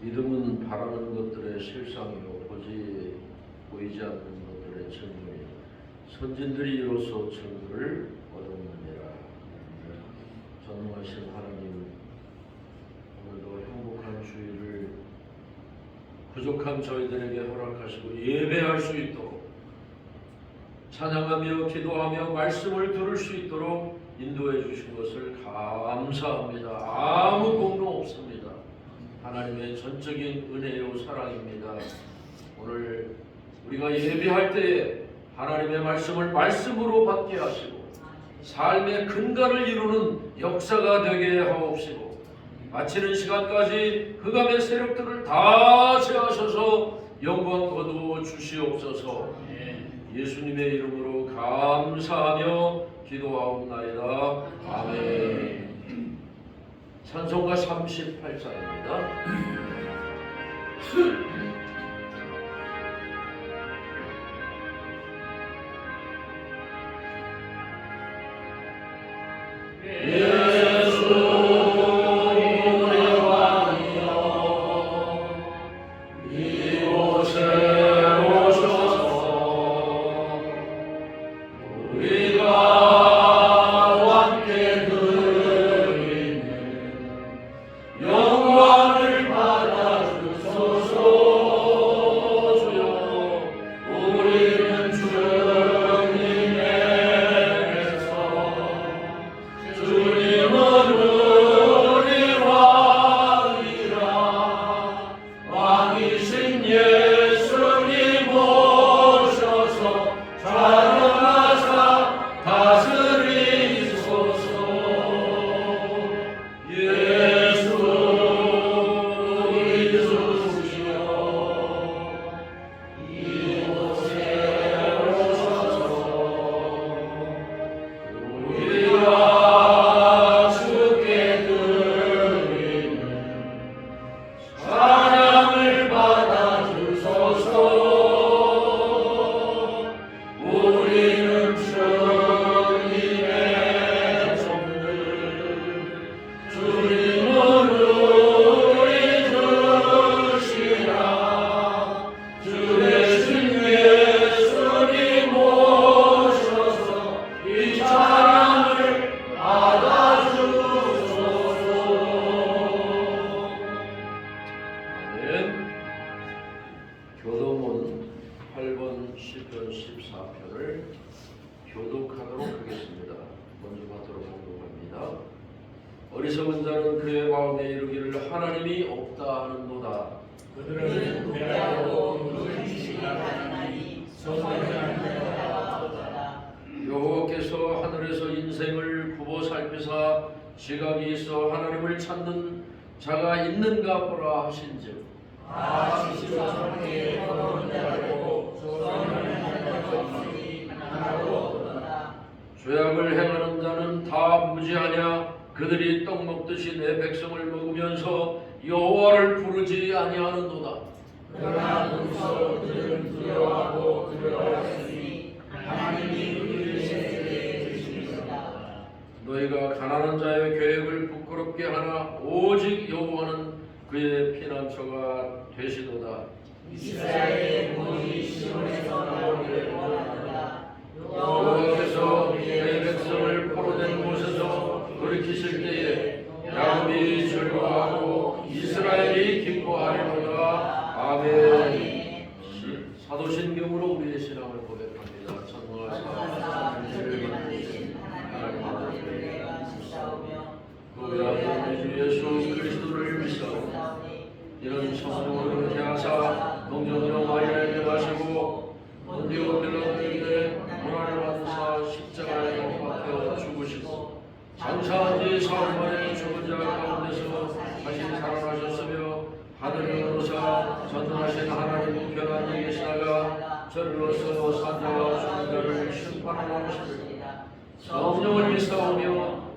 믿음은 바라는 것들의 실상이요 보이지 않는 것들의 증거이요 선진들이 이로써 증거를 얻었느니라. 전능하신 하나님, 오늘도 행복한 주일을 부족한 저희들에게 허락하시고 예배할 수 있도록 찬양하며 기도하며 말씀을 들을 수 있도록 인도해 주신 것을 감사합니다. 아무 공로 없습니다. 하나님의 전적인 은혜요 사랑입니다. 오늘 우리가 예배할 때에 하나님의 말씀을 말씀으로 받게 하시고 삶의 근간을 이루는 역사가 되게 하옵시고 마치는 시간까지 흑암의 세력들을 다 제하셔서 영광 거두어 주시옵소서. 예수님의 이름으로 감사하며 기도하옵나이다. 아멘. 찬송가 38장입니다. 교도문 8번 시편 14편을 교독하도록 하겠습니다. 먼저 받도록 공독합니다. 어리석은 자는 그의 마음에 이르기를 하나님이 없다 하는도다. 그들은 부패하고 누구든지 가능하니 여호와께서 하늘에서 인생을 굽어 살피사 지각이 있어 하나님을 찾는 자가 있는가 보라 하신즉 지식과 천리에 걸어오는 자고 소원을 하는 자가 없으니 하나도 없도다. 죄악을 행하는 자는 다 무지하냐. 그들이 떡 먹듯이 내 백성을 먹으면서 여호와를 부르지 아니하는도다. 그러나 눈으로 그들은 두려워하고 두려워하였으니 하나님이 그들의 세대에 주시리로다. 너희가 가난한 자의 계획을 부끄럽게 하나 오직 여호와는 그의 피난처가 되시도다. 이스라엘의 문이 시온에서 나오기를 원하노라. 여호와께서 그의 백성을 포로된 곳에서 돌이키실 때에 야곱이 즐거워하고 이스라엘이 기뻐하리로다. 아멘. 사도신경으로 우리의 신앙을 고백합니다. 전능하사 만주를 만드신 하나님 아버지를 내가 믿사오며 그 아들 예수 그리스도를 믿사오니 이는 성령으로 계하사 동정녀 마리아에게 나시고 본디오 빌라도에게 고난을 받으사 십자가에 못 박혀 죽으시고 장사한 지 사흘 만에 죽은 자 가운데서 다시 살아나셨으며 하늘에 오르사 전능하신 하나님 우편에 계시다가 저리로서 산자와 죽은 자를 심판하러 오시리라. 성령을 믿사오며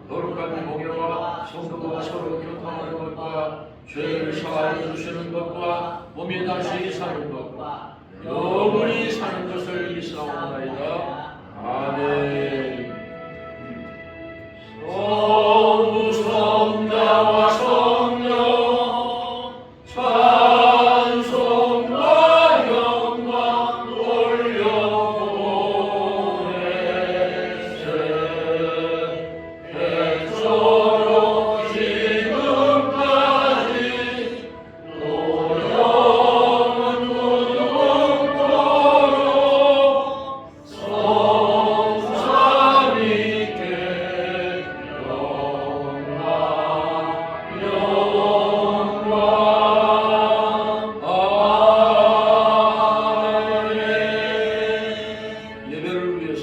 거룩한 공예와 성도가 서로 교통하는 것과 죄를 사하여 주시는 것과 몸이 다시 사는 것과 영원히 사는 것을 믿사옵나이다. 아멘. 성부 성자와 성령 찬송과 영광 올려보내세. 백서로 지금까지 노령은 무궁토록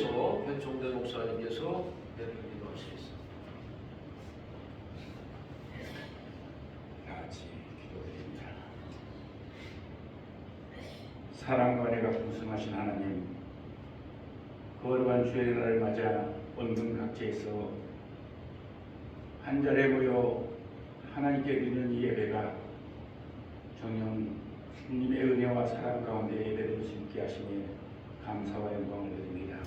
위해서 백종대 목사님께서 기도하시겠습니다. 같이 기도드립니다. 사랑과 은혜가 풍성하신 하나님, 거룩한 주의 날을 맞아 원근 각지에서 한 자리에 모여 하나님께 드리는 이 예배가 정녕 주님의 은혜와 사랑 가운데 예배를 드리게 하시니 감사와 영광을 드립니다.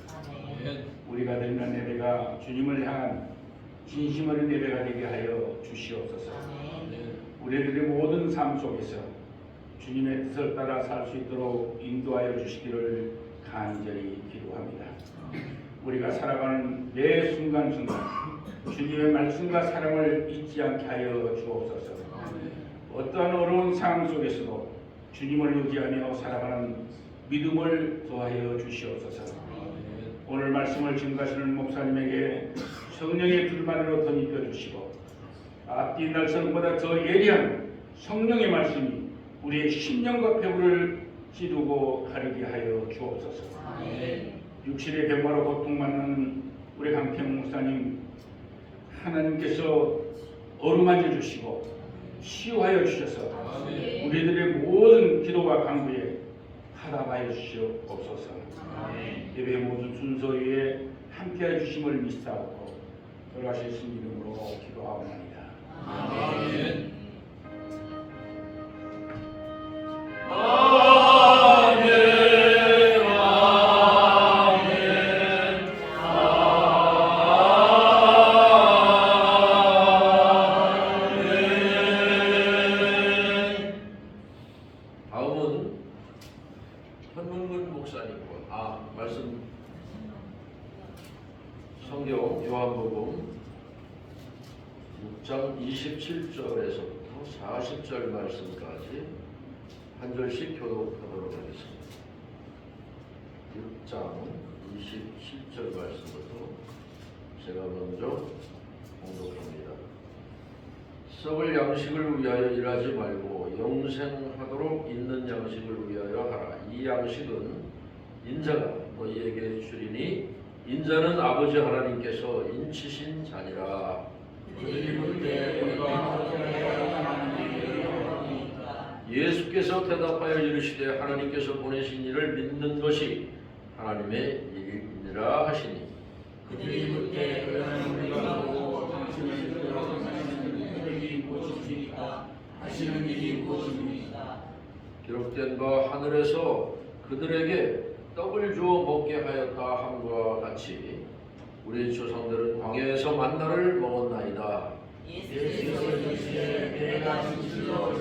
우리가 드리는 예배가 주님을 향한 진심 어린 예배가 되게 하여 주시옵소서. 우리들의 모든 삶 속에서 주님의 뜻을 따라 살 수 있도록 인도하여 주시기를 간절히 기도합니다. 우리가 살아가는 매 순간순간 주님의 말씀과 사랑을 잊지 않게 하여 주옵소서. 어떠한 어려운 상황 속에서도 주님을 의지하며 살아가는 믿음을 더하여 주시옵소서. 오늘 말씀을 증거하시는 목사님에게 성령의 불만으로 덧입혀 주시고 앞뒤 날선보다 더 예리한 성령의 말씀이 우리의 심령과 폐부를 찌르고 가리게 하여 주옵소서. 육신의 병마로 고통받는 우리 강평 목사님, 하나님께서 어루만져 주시고 치유하여 주셔서 우리들의 모든 기도와 간구에 화답하여 주시옵소서. 예배 모든 순서 위에 함께해 주심을 믿사옵고 돌아가실 신 이름으로 기도하옵나이다. 아멘. 다음은 현문근 목사님과 말씀 성경 요한복음 6장 27절에서부터 40절 말씀까지 한 절씩 교독하도록 하겠습니다. 6장 27절 말씀부터 제가 먼저 공독합니다. 썩을 양식을 위하여 일하지 말고 영생하도록 있는 양식을 위하여 하라. 이 양식은 인자가 너희에게 주리니 인자는 아버지 하나님께서 인치신 자니라. 예수께서 대답하여 이르시되 하나님께서 보내신 이를 믿는 것이 하나님의 일이니라 하시니 그들이 묻되 그러면 우리가 보고 당신의 뜻대로 행하시는 일이 무엇이니까 하시는 일이 무엇입니까? 기록된 바 하늘에서 그들에게 떡을 주어 먹게 하였다 함과 같이 우리 조상들은 광야에서 만나를 먹었나이다. 예수께서 이르시되 내가 진실로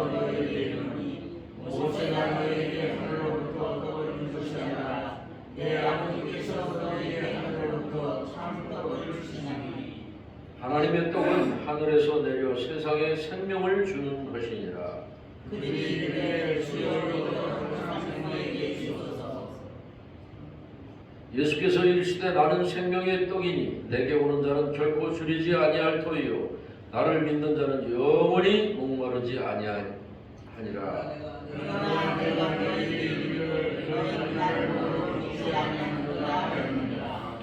너희에게 이르노니 모세가 너희에게 하늘로부터 떡을 준 것이 아니라 내 아버지께서 너희에게 하늘로부터 참 떡을 주시나니 하나님의 떡은 하늘에서 내려 세상에 생명을 주는 것이니라. 그들이 이르되 주여 이것을 생명에게 주소서. 예수께서 이르시되 나는 생명의 떡이니 내게 오는 자는 결코 줄이지 아니할 터이요 나를 믿는 자는 영원히 목마르지 아니하니라. 그러나 내가 너희에게 이르기를 너희는 나를 모르고 믿지 아니하는도다 하느니라.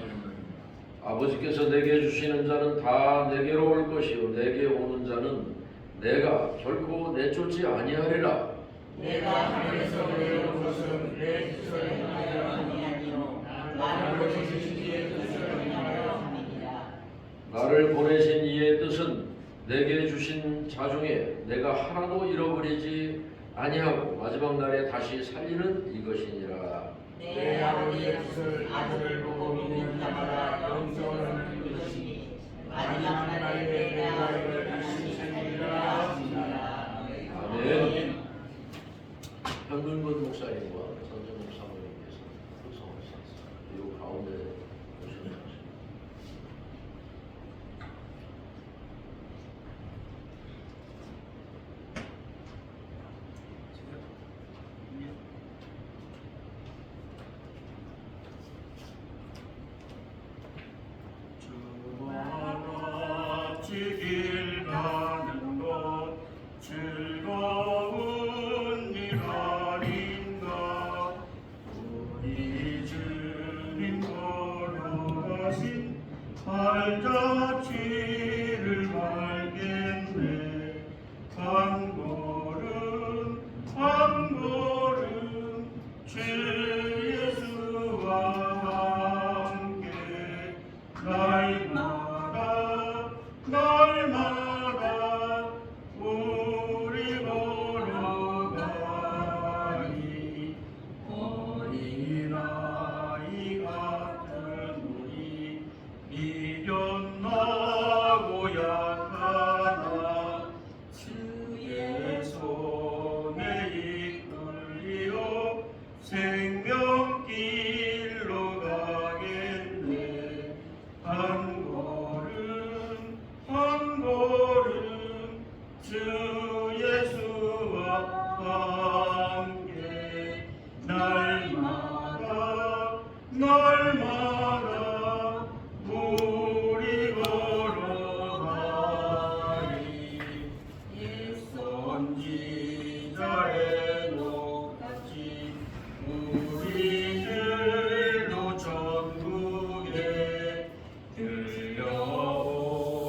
아버지께서 내게 주시는 자는 다 내게로 올 것이요 내게 오는 자는 내가 결코 내쫓지 아니하리라. 내가 하늘에서 내려온 것은 내 뜻을 행하려 함이 아니요 나를 보내신 이의 뜻을 행하려 함이니라. 나를 보내신 이의 뜻은 내게 주신 자 중에 내가 하나도 잃어버리지 아니하고 마지막 날에 다시 살리는 이것이니라. 내 아버지의 뜻을 아들을 보고 믿는 자마다 영생을 얻는 것이니 마지막 날에 내가 그를 다시 살리리라 하시니라. 아멘. 현문근 목사님과 선전 목사님께서 흑성하셨습니다. 이 가운데 오시는 것입니다. 길 가는 것 즐거운 일 아닌가. 발자취를 밟겠네. 한 걸음 한 걸음 주 예수와 함께 날마다 날마다 우리 걸어가니 어린아이 같은 우리 미련하고 약하나 주의 손에 이끌려 생명길로 가겠네. 한 걸음 한 걸음 주 예수와 함께 날마다 날마다 우리 걸어가니 선지자의 녹같이 우리들도 천국에 들려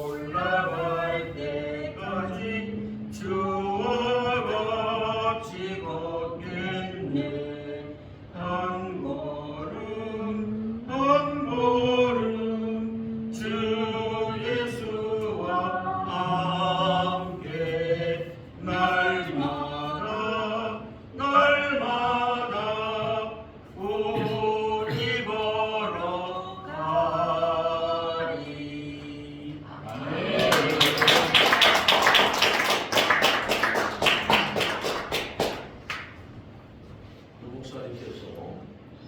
올라갈 때까지 주와 같이 걷겠네. 한 걸음 한 걸음 주 예수와 함께 날마다 날마다 우리 걸어가니. 아멘. 목사님께서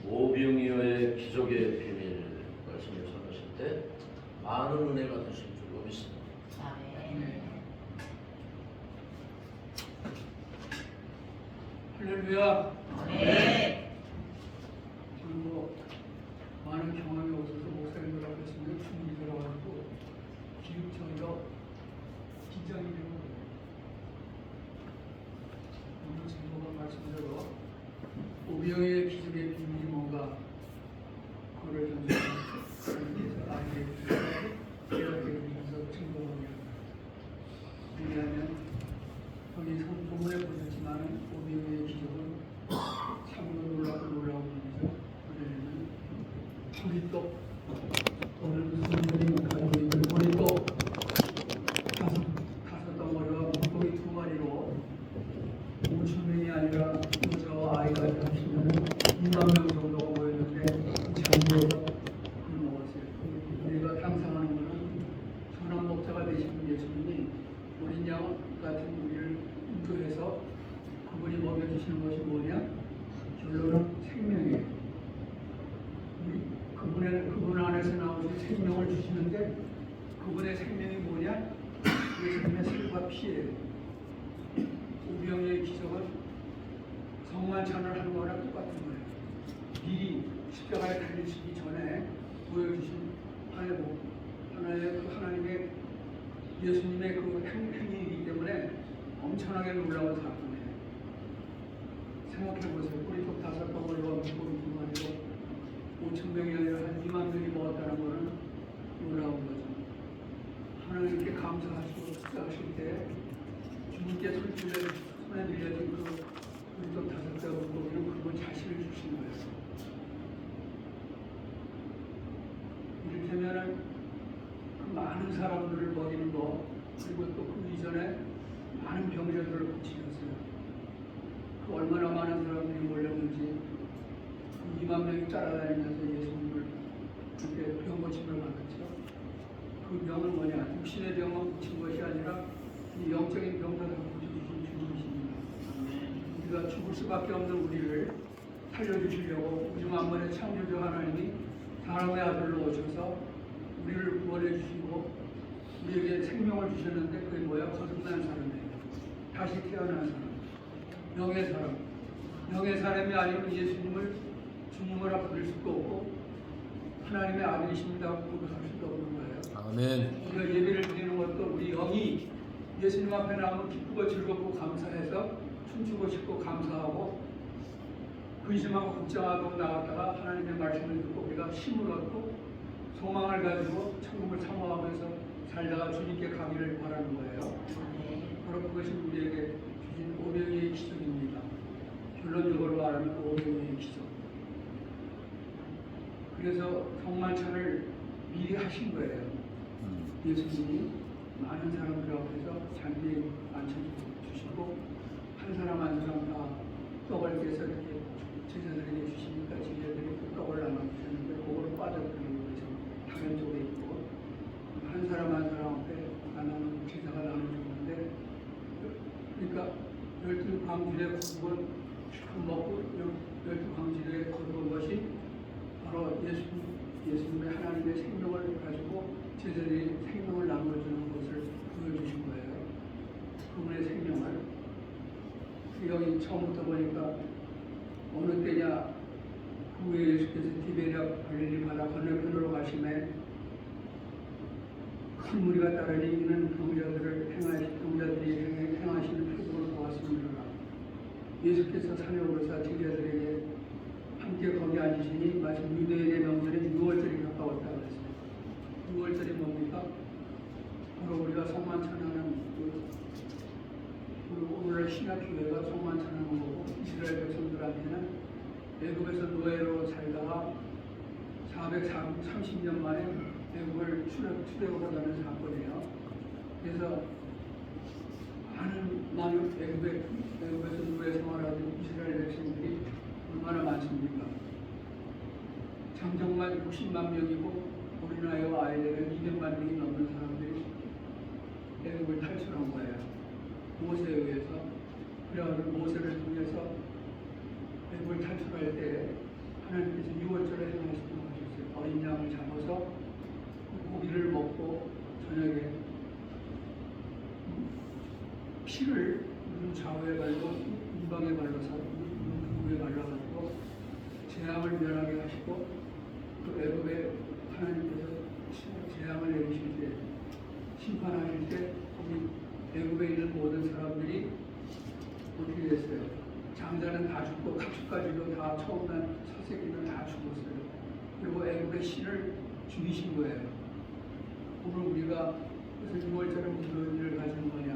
오병이어의 기적의 비밀 말씀을 전하실 때 많은 은혜가 되신 줄로 믿습니다. 할렐루야. 네. 그리고 많은 경험이 없어서 목사님들 앞에서 충분히 들어가지고 기육적이라 긴장이 되고 오늘 성도가 말씀대로 오병이의 기적의 비밀이 뭔가 그걸 좀 하나님께서 알게 해주셔서 깨닫게 증거합니다. 왜냐하면 여기 본문에 보셨지만 오병이의 기적은 참으로 놀라운 일이죠. 그러면 보리떡 오늘 무슨 분이 가지고 있는 보리떡 다섯 덩어리와 물고기 2마리로 5,000명이 아니라 여자와 아이가 합치면 2만 명 정도가 모였는데 장부에서 그걸 먹었어요. 우리가 상상하는 것은 선한 목자가 되신 예수님이 어린 양 같은 우리를 인도해서 그분이 먹여주시는 것이 뭐냐? 결론은 생명이에요. 그분 안에서 나오신 생명을 주시는데 그분의 생명이 뭐냐? 예수님의 살과 피예요. 오병이의 기적은 성만찬을 하는 거랑 똑같은 거예요. 미리 십자가에 달리시기 전에 보여주신 하나의 그 하나님의 예수님의 그 행위이기 때문에 엄청나게 놀라운 사건이에요. 생각해보세요. 보리떡 5덩어리와 물고기 2마리로 5,000명이 아니라 한 2만 명이 먹었다는 것은 놀라운 거죠. 하나님께 감사하시고 축사하실 때 주님께 손에 들려진 그 보리떡 5덩어리 물고기는 그분 자신을 주신 거예요. 이를테면은 그 많은 사람들을 먹이는 거, 그리고 또 그 이전에 많은 병자들을 고치셨어요. 그 얼마나 많은 사람들이 몰렸는지 그 2만 명이 따라다니면서 예수님을 그렇게 병 고침을 받았죠. 그 병은 뭐냐? 육신의 병만 고친 것이 아니라 이 영적인 병도 다 고쳐주신 주님이십니다. 우리가 죽을 수밖에 없는 우리를 살려주시려고 우주 만물의 창조주 하나님이 사람의 아들로 오셔서 우리를 구원해 주시고 우리에게 생명을 주셨는데 그게 뭐야? 거듭난 사람이에요. 다시 태어난 사람, 영의 사람. 영의 사람이 아니면 예수님을 주님으로 부를 수도 없고 하나님의 아들이십니다 부를 수도 없는 거예요. 아멘. 우리가 예배를 드리는 것도 우리 영이 예수님 앞에 나오면 기쁘고 즐겁고 감사해서 춤추고 싶고 감사하고 근심하고 걱정하고 나갔다가 하나님의 말씀을 듣고 우리가 힘을 얻고 소망을 가지고 천국을 사모하면서 살다가 주님께 가기를 바라는 거예요. 바로 그것이 우리에게 주신 오병이의 기적입니다. 결론적으로 말하면 오병이의 기적. 그래서 성만찬을 미리 하신 거예요. 예수님이 많은 사람들 앞에서 잔디에 앉혀주시고 한 사람 한 사람 다 떡을 떼서 이렇게 제자들에게 주시니까 제자들이 그 떡을 나눠주셨는데 그거를 빠져들고 그래서 다른 쪽에 있고 한 사람 한 사람 앞에 나누는 제자가 나눠주는데 그러니까 12광질의 거룩은 그 먹고 12광질의 거룩한 것이 바로 예수님의 하나님의 생명을 가지고 제자들이 생명을 나눠주는 것을 보여주신 거예요. 그분의 생명을. 여기 처음부터 보니까 어느 때냐 그 후에 예수께서 디베랴 갈릴리 바다 건너편으로 가심에 큰 무리가 따르니 이는 병자들이 행하시는 표적을 보았습니다. 예수께서 산에 오르사 제자들에게 함께 거기 앉으시니 마침 유대인의 명절인 6월절이 가까웠다 그랬어요. 6월절이 뭡니까? 바로 우리가 성만찬하는 오늘날 신약교회가 성만찬하는 거고 이스라엘 백성들한테는 애굽에서 노예로 살다가 430년 만에 애굽을 출애굽하다는 사건이에요. 그래서 많은 애굽에서 노예 생활하는 이스라엘 백성들이 얼마나 많습니까? 장정만 60만 명이고 어린아이와 아이들은 200만 명이 넘는 사람들이 애굽을 탈출한 거예요. 모세에 의해서. 그래가지고 모세를 통해서 애굽을 탈출할 때 하나님께서 6월절에 행하시도록 하셨어요. 어린 양을 잡아서 고기를 먹고 저녁에 피를 눈 좌우에 발로 이방에 발라서 눈에 발라가지고 재앙을 면하게 하시고 그 애굽에 하나님께서 재앙을 내리실 때 심판하실 때 거기 애굽에 있는 모든 사람들이 어떻게 됐어요? 장자는 다 죽고 가축까지도 다 처음 난 첫새끼는 다 죽었어요. 그리고 애굽의 신을 죽이신 거예요. 오늘 우리가 그래서 6월절에 무슨 일을 가진 거냐?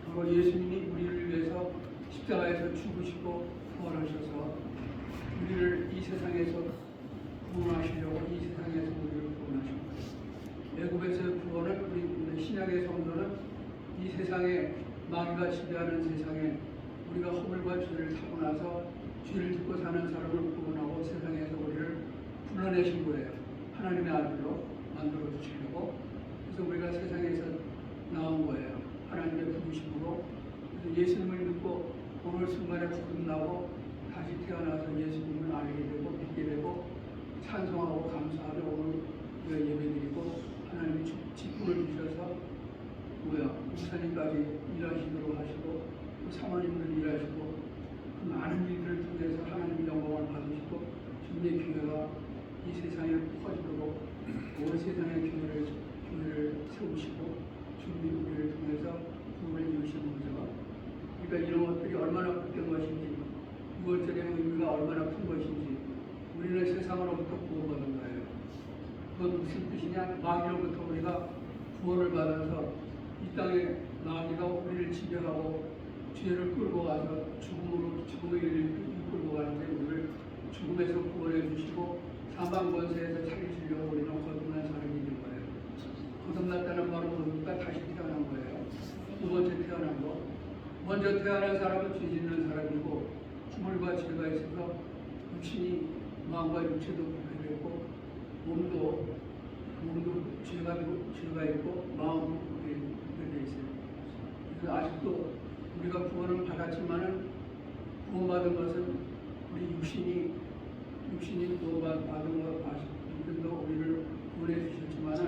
바로 예수님이 우리를 위해서 십자가에서 죽으시고 부활하셔서 우리를 이 세상에서 구원하시려고 이 세상에서 우리를 구원하신 거예요. 애굽에서의 구원은 우리 신약의 성도는 이 세상에 마귀가 지배하는 세상에 우리가 허물과 죄를 타고 나서 죄를 짓고 사는 사람을 구원하고 세상에서 우리를 불러내신 거예요. 하나님의 아들로 만들어 주시려고. 그래서 우리가 세상에서 나온 거예요. 하나님의 부르심으로. 그래서 예수님을 믿고 오늘 순간에 거듭나고 다시 태어나서 예수님을 알게 되고 믿게 되고 찬송하고 감사하며 오늘 우리가 예배드리고 하나님이 직분을 주셔서 목사님까지 일하시도록 하시고 또 사모님들 일하시고 그 많은 일들을 통해서 하나님의 영광을 받으시고 주님의 교회가 이 세상에 퍼지도록 온 세상의 교회를 세우시고 주님이 우리를 통해서 부흥을 이루시는 거죠. 그러니까 이런 것들이 얼마나 복된 것인지 6월절의 의미가 얼마나 큰 것인지 우리는 세상으로부터 구원받은 거예요. 그건 무슨 뜻이냐? 마귀로부터 우리가 구원을 받아서 이 땅에 마귀가 우리를 지배하고 죄를 끌고 가서 죽음의 일을 이끌고 가는데 우리를 죽음에서 구원해 주시고 사망 권세에서 살리시려고 우리는 거듭난 사람이 된 거예요. 거듭났다는 말은 뭡니까? 다시 태어난 거예요. 두 번째 태어난 거. 먼저 태어난 사람은 죄 짓는 사람이고 허물과 죄가 있어서 육신이 마음과 육체도 부패되고 몸도 죄가 있고 마음도 부패되어 있어요. 그래서 아직도 우리가 구원을 받았지만은 구원받은 것은 우리 육신이 구원받은 것 아직도 우리를 구원해 주셨지만은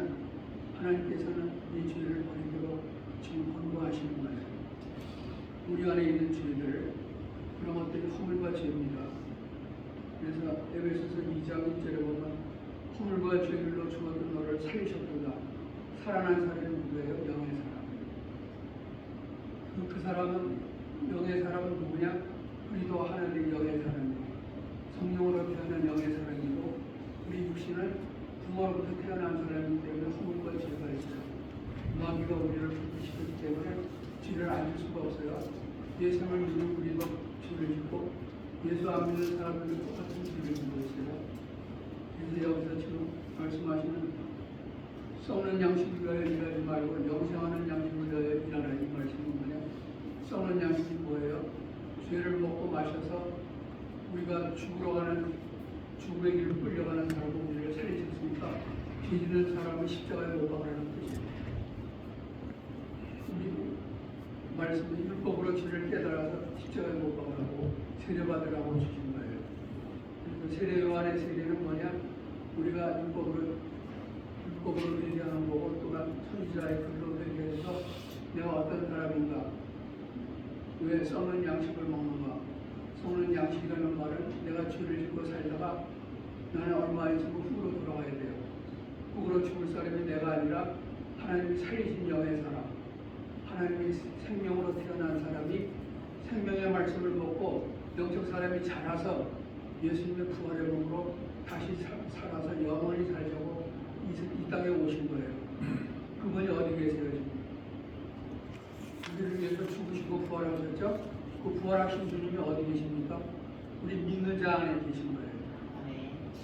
하나님께서는 이 죄를 버리도록 지금 권고하시는 거예요. 우리 안에 있는 죄들 그런 것들이 허물과 죄입니다. 그래서 에베소서 2장 1절에 보면 허물과 죄들로 죽었던 너를 살리셨도다. 살아난 사람이 누구예요? 영의 사람. 그 사람은 영의 사람은 누구냐? 그리스도 하나님 영의 사람이고 성령으로 태어난 영의 사람이고 우리 육신의 당신은 부모로부터 태어난 사람이기 때문에 허물과 죄가 있어요. 마귀가 우리를 부르시기 때문에 죄를 안 질 수가 없어요. 예수를 믿는 우리도 죄를 짓고 예수 안 믿는 사람들은 똑같은 죄를 짓고 있어요. 그래서 여기서 지금 말씀하시는 썩는 양식을 위하여 일하지 말고 영생하는 양식을 위하여 일하라 이 말씀은 뭐냐? 썩는 양식이 뭐예요? 죄를 먹고 마셔서 우리가 죽으러 가는 죽음의 길로 끌려가는 사람을 우리를 살리셨으니까 죄 짓는 사람은 십자가에 못 박으라는 뜻이에요. 우리 말씀은 율법으로 죄를 깨달아서 십자가에 못 박으라고 세례받으라고 주신 거예요. 그래서 세례 요한의 세례는 뭐냐? 우리가 율법으로 회개하는 거고 또한 선지자의 글로 회개해서 내가 어떤 사람인가? 왜 썩는 양식을 먹는가? 썩는 양식이라는 말은 내가 죄를 짓고 살다가 나는 얼마 있으면 흙으로 돌아가야 돼요. 흙으로 죽을 사람이 내가 아니라 하나님이 살리신 영의 사람, 하나님이 생명으로 태어난 사람이 생명의 말씀을 먹고 영적 사람이 자라서 예수님의 부활의 몸으로 다시 살아서 영원히 살자고 이 땅에 오신 거예요. 그분이 어디 계세요 지금? 우리를 위해서 죽으시고 부활하셨죠? 그 부활하신 주님이 어디 계십니까? 우리 믿는 자 안에 계신 거예요.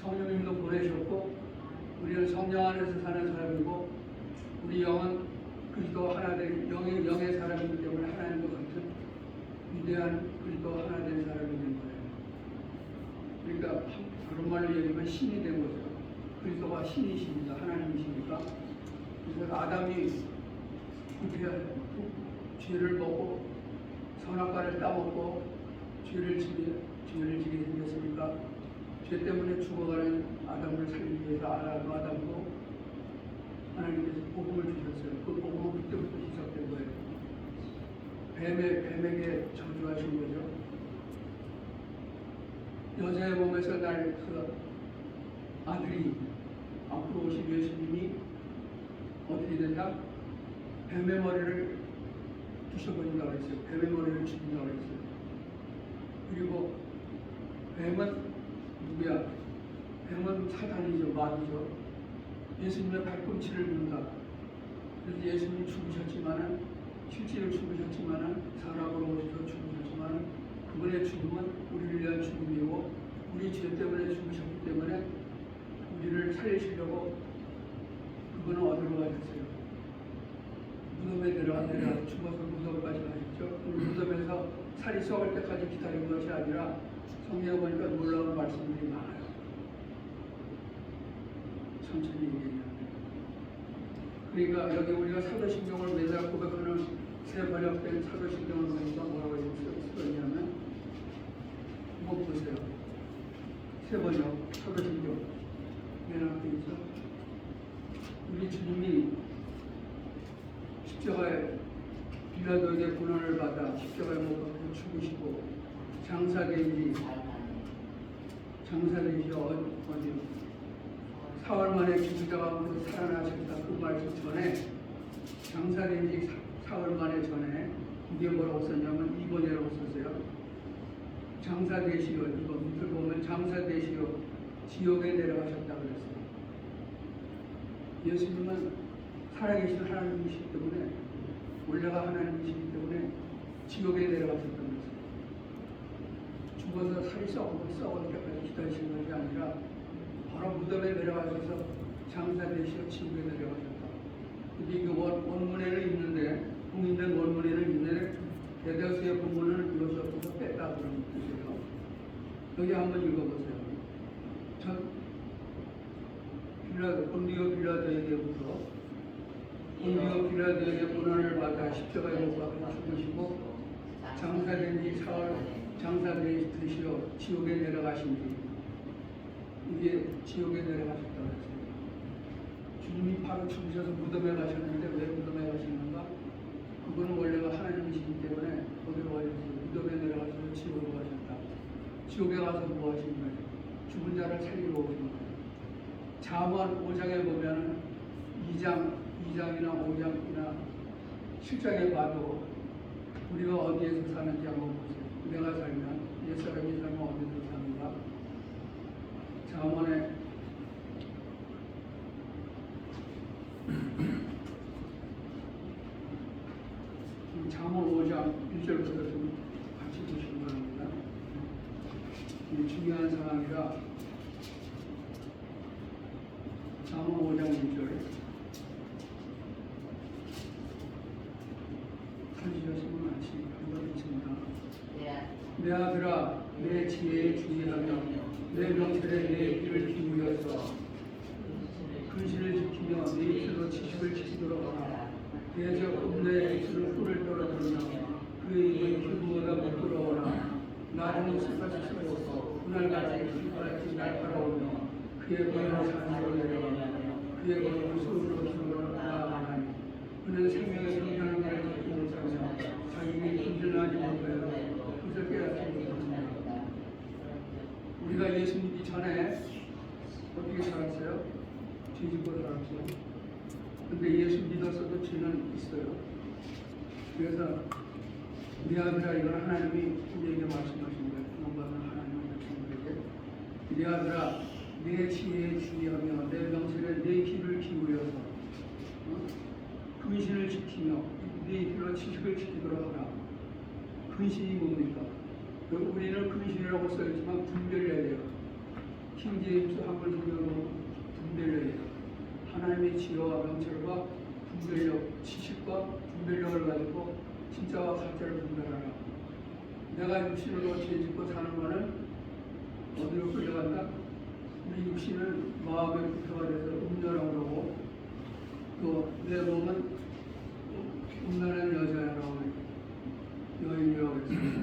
성령님도 보내셨고 우리는 성령 안에서 사는 사람이고 우리 영은 그리스도 하나 된 영의 사람이기 때문에 하나님과 같은 위대한 그리스도 하나 된 사람이 된 거예요. 그러니까 그런 말로 얘기하면 신이 된 거죠. 그리스도가 신이십니다. 하나님이십니까? 그래서 아담이 죄를 먹고 선악과를 따먹고 죄를 지게 생겼으니까 죄 때문에 죽어가는 아담을 살리기 위해서 아담도 하나님께서 복음을 주셨어요. 그 복음은 그때부터 시작된 거예요. 뱀에게 저주하신 거죠. 여자의 몸에서 날 그 아들이 앞으로 오신 예수님이 어떻게 된다? 뱀의 머리를 부셔버린다고 했어요. 뱀의 머리를 죽인다고 했어요. 그리고 뱀은 누구야? 뱀은 사탄이죠. 마귀죠. 예수님의 발꿈치를 문다. 그래서 예수님이 죽으셨지만은 실제로 죽으셨지만은 사람으로 오셔서 죽으셨지만은 그분의 죽음은 우리를 위한 죽음이고 우리 죄 때문에 죽으셨기 때문에 우리를 살리시려고 그분은 어디로 가셨어요? 무덤에 내려가 죽어서 무덤까지 가셨죠. 그 무덤에서 살이 썩을 때까지 기다린 것이 아니라 성경에 보니까 놀라운 말씀들이 많아요. 천천히 얘기해요. 그러니까 여기 우리가 사도신경을 매달 고백하는 새 번역된 사도신경을 보니까 뭐라고 써있냐면 이거 보세요. 새 번역 사도신경 맨 앞에 있죠. 우리 주님이 십자가에 빌라도에게 고난을 받아 십자가에 못 박혀 죽으시고 장사된 지 어디 4월 만에 죽은 가운데 살아나셨다. 그 말씀 전에 장사된 지 4월 만에 전에 이게 뭐라고 썼냐면 이번이라고 썼어요. 장사되시오. 이거 밑을 보면 장사되시오. 지옥에 내려가셨다 그랬어요. 예수님은 살아계신 하나님이시기 때문에 원래가 하나님이시기 때문에 지옥에 내려가셨다는 거예요. 죽어서 살이 썩을 때까지 기다리시는 것이 아니라 바로 무덤에 내려가셔서 장사되시어 지옥에 내려가셨다. 근데 이게 원문에는 있는데 공인된 원문에는 있는데 대다수의 본문은 이것이 없어서 뺐다 그런 뜻이에요. 여기 한번 읽어보세요. 본디오 빌라도에게부터 본디오 빌라도에게 고난을 받아 십자가에 못 박혀 죽으시고 장사된 지 4월 장사되시어 지옥에 내려가신 뒤 이게 지옥에 내려가셨다고 했어요. 주님이 바로 죽으셔서 무덤에 가셨는데 왜 무덤에 가시는가? 그분은 원래가 하나님이시기 때문에 어디로 가셨어요? 무덤에 내려가셔서 지옥으로 가셨다. 지옥에 가서 뭐 하신 거예요? 죽은 자를 살리러 오신 거예요. 잠언 5장에 보면 2장이나 5장이나 7장에 봐도 우리가 어디에서 사는지 한번 보세요. 내가 살면 옛사람이 살면 어디서 사는가? 잠언에 잠언 5장 1절 찾으셨으면 같이 한번 읽습니다. 내 아들아 내 지혜에 주의하며 내 명철에 내 귀를 기울여서 근신을 지키며 네 입술로 지식을 지키도록 하라. 대적 음녀의 입술을 꿀을 떨어뜨리며 그의 입은 기부보다 부끄러워라. 나중은 숲같이 썩었어 그날같이 숲같이 날카로우며 그의 걸음을 산으로 내려가며 그의 걸음을 수으로 길로 나아가나니 그는 생명의 성전을 지키지 못하며 자기에게 힘들하지 못하여 그것을 깨닫지 못합니다. 우리가 예수 믿기 전에 어떻게 살았어요? 죄 짓고 살았죠. 근데 예수 믿었어도 죄는 있어요. 그래서 네 아들아, 이건 하나님이 우리에게 말씀하신 거예요. 구원받는 하나님의 백성들에게 네 아들아 내 지혜에 주의하며 내 명철에 내 귀를 기울여서 근신을 지키며 네 입으로 지식을 지키도록 하라. 근신이 뭡니까? 우리는 근신이라고 써있지만 분별해야 돼요. 킹제임스 한글 성경으로 분별해야 돼요. 하나님의 지혜와 명철과 분별력, 지식과 분별력을 가지고 진짜와 가짜를 분별하라. 내가 육신으로 죄짓고 사는 거는 어디로 끌려간다? 우리 육신은 마음의 부패가 돼서 음녀라고 그러고 또 내 몸은 음란한 여자라고 여인이라고 했습니다.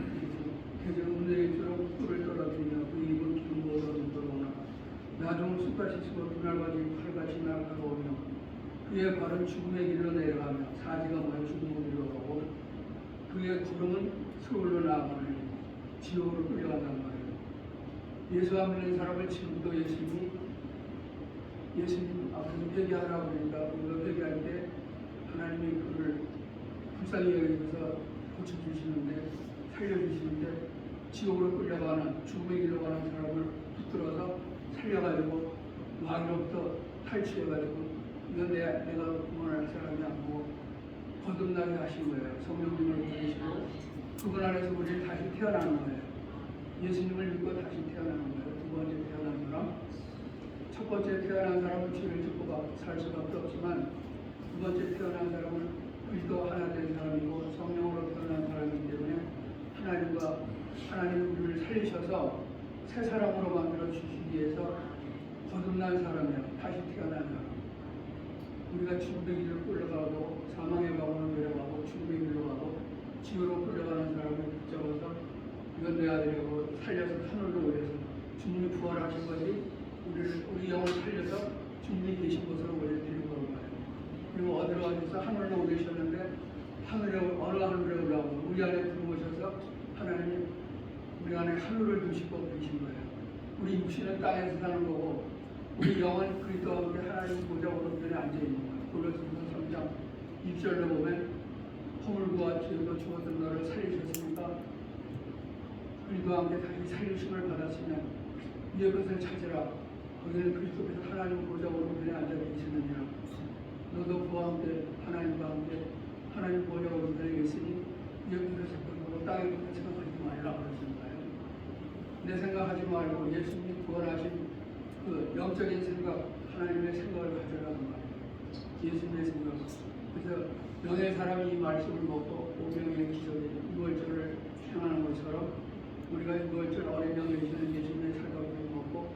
그래서 음녀의 입술로 꿀을 떨어뜨리며 그 입은 기름보다 부끄러우나 나중은 숲같이 쓰고 그날같이 칼같이 날카로우며 그의 발은 죽음의 길로 내려가며 사지가 많이 죽음의 길로 가고 그의 구름은 서울로 나아가는 지옥으로 끌려간단 말이에요. 예수 안 믿는 사람을 지금도 예수님 앞에서 회개하라고 그러니까 우리가 회개할 때 하나님이 그를 불쌍히 여기셔서 고쳐주시는데 살려주시는데 지옥으로 끌려가는 죽음의 길로 가는 사람을 붙들어서 살려가지고 마귀로부터 탈취해가지고 이건 내가 구원할 사람이 아니고 거듭나게 하신 거예요. 성령님을 보내시고 그분 안에서 우리를 다시 태어나는 거예요. 예수님을 믿고 다시 태어나는 거예요. 두 번째 태어난 사람. 첫 번째 태어난 사람은 죄를 짓고 살 수밖에 없지만 두 번째 태어난 사람은 그리스도 하나 된 사람이고 성령으로 태어난 사람이기 때문에 하나님 우리를 살리셔서 새 사람으로 만들어 주시기 위해서 거듭난 사람이에요. 다시 태어난 사람. 우리가 죽음의 길을 끌려가고 사망의 방으로 내려가고 죽음의 길로 가고 지옥으로 끌려가는 사람을 붙잡아서 이건 내 아들이라고 살려서 하늘로 올려서 주님이 부활하신 것이 우리 영을 살려서 주님이 계신 곳으로 올려드리는 거예요. 그리고 어디로 가셔서 하늘로 올리셨는데 하늘에 어느 하늘에 올라오고 우리 안에 들어오셔서 하나님이 우리 안에 하늘을 두시고 계신 거예요. 우리 육신은 땅에서 사는 거고 우리 영은 그리스도와 함께 하나님 보좌 오른편에 앉아 있는 거예요. 골로새서 3장 2절로 보면 허물과 죄로 죽었던 너를 살리셨으니까 그리스도와 함께 다시 살리심을 받았으면 이의 것을 찾으라. 거기는 그리스도께서 하나님 보좌 오른편에 앉아 계시느니라. 너도 그와 함께 하나님과 함께 하나님 보좌 오른편에 있으니 이의 것을 생각하고 땅의 것을 생각하지 말라 그러신 거예요. 내 생각하지 말고 예수님이 구원하신 그 영적인 생각, 하나님의 생각을 가져라는 말이에요. 예수님의 생각. 그래서 영의 사람이 이 말씀을 먹고 오병의 기적의 유월절을 행하는 것처럼 우리가 유월절 어린 양을 주는 예수님의 사각을 먹고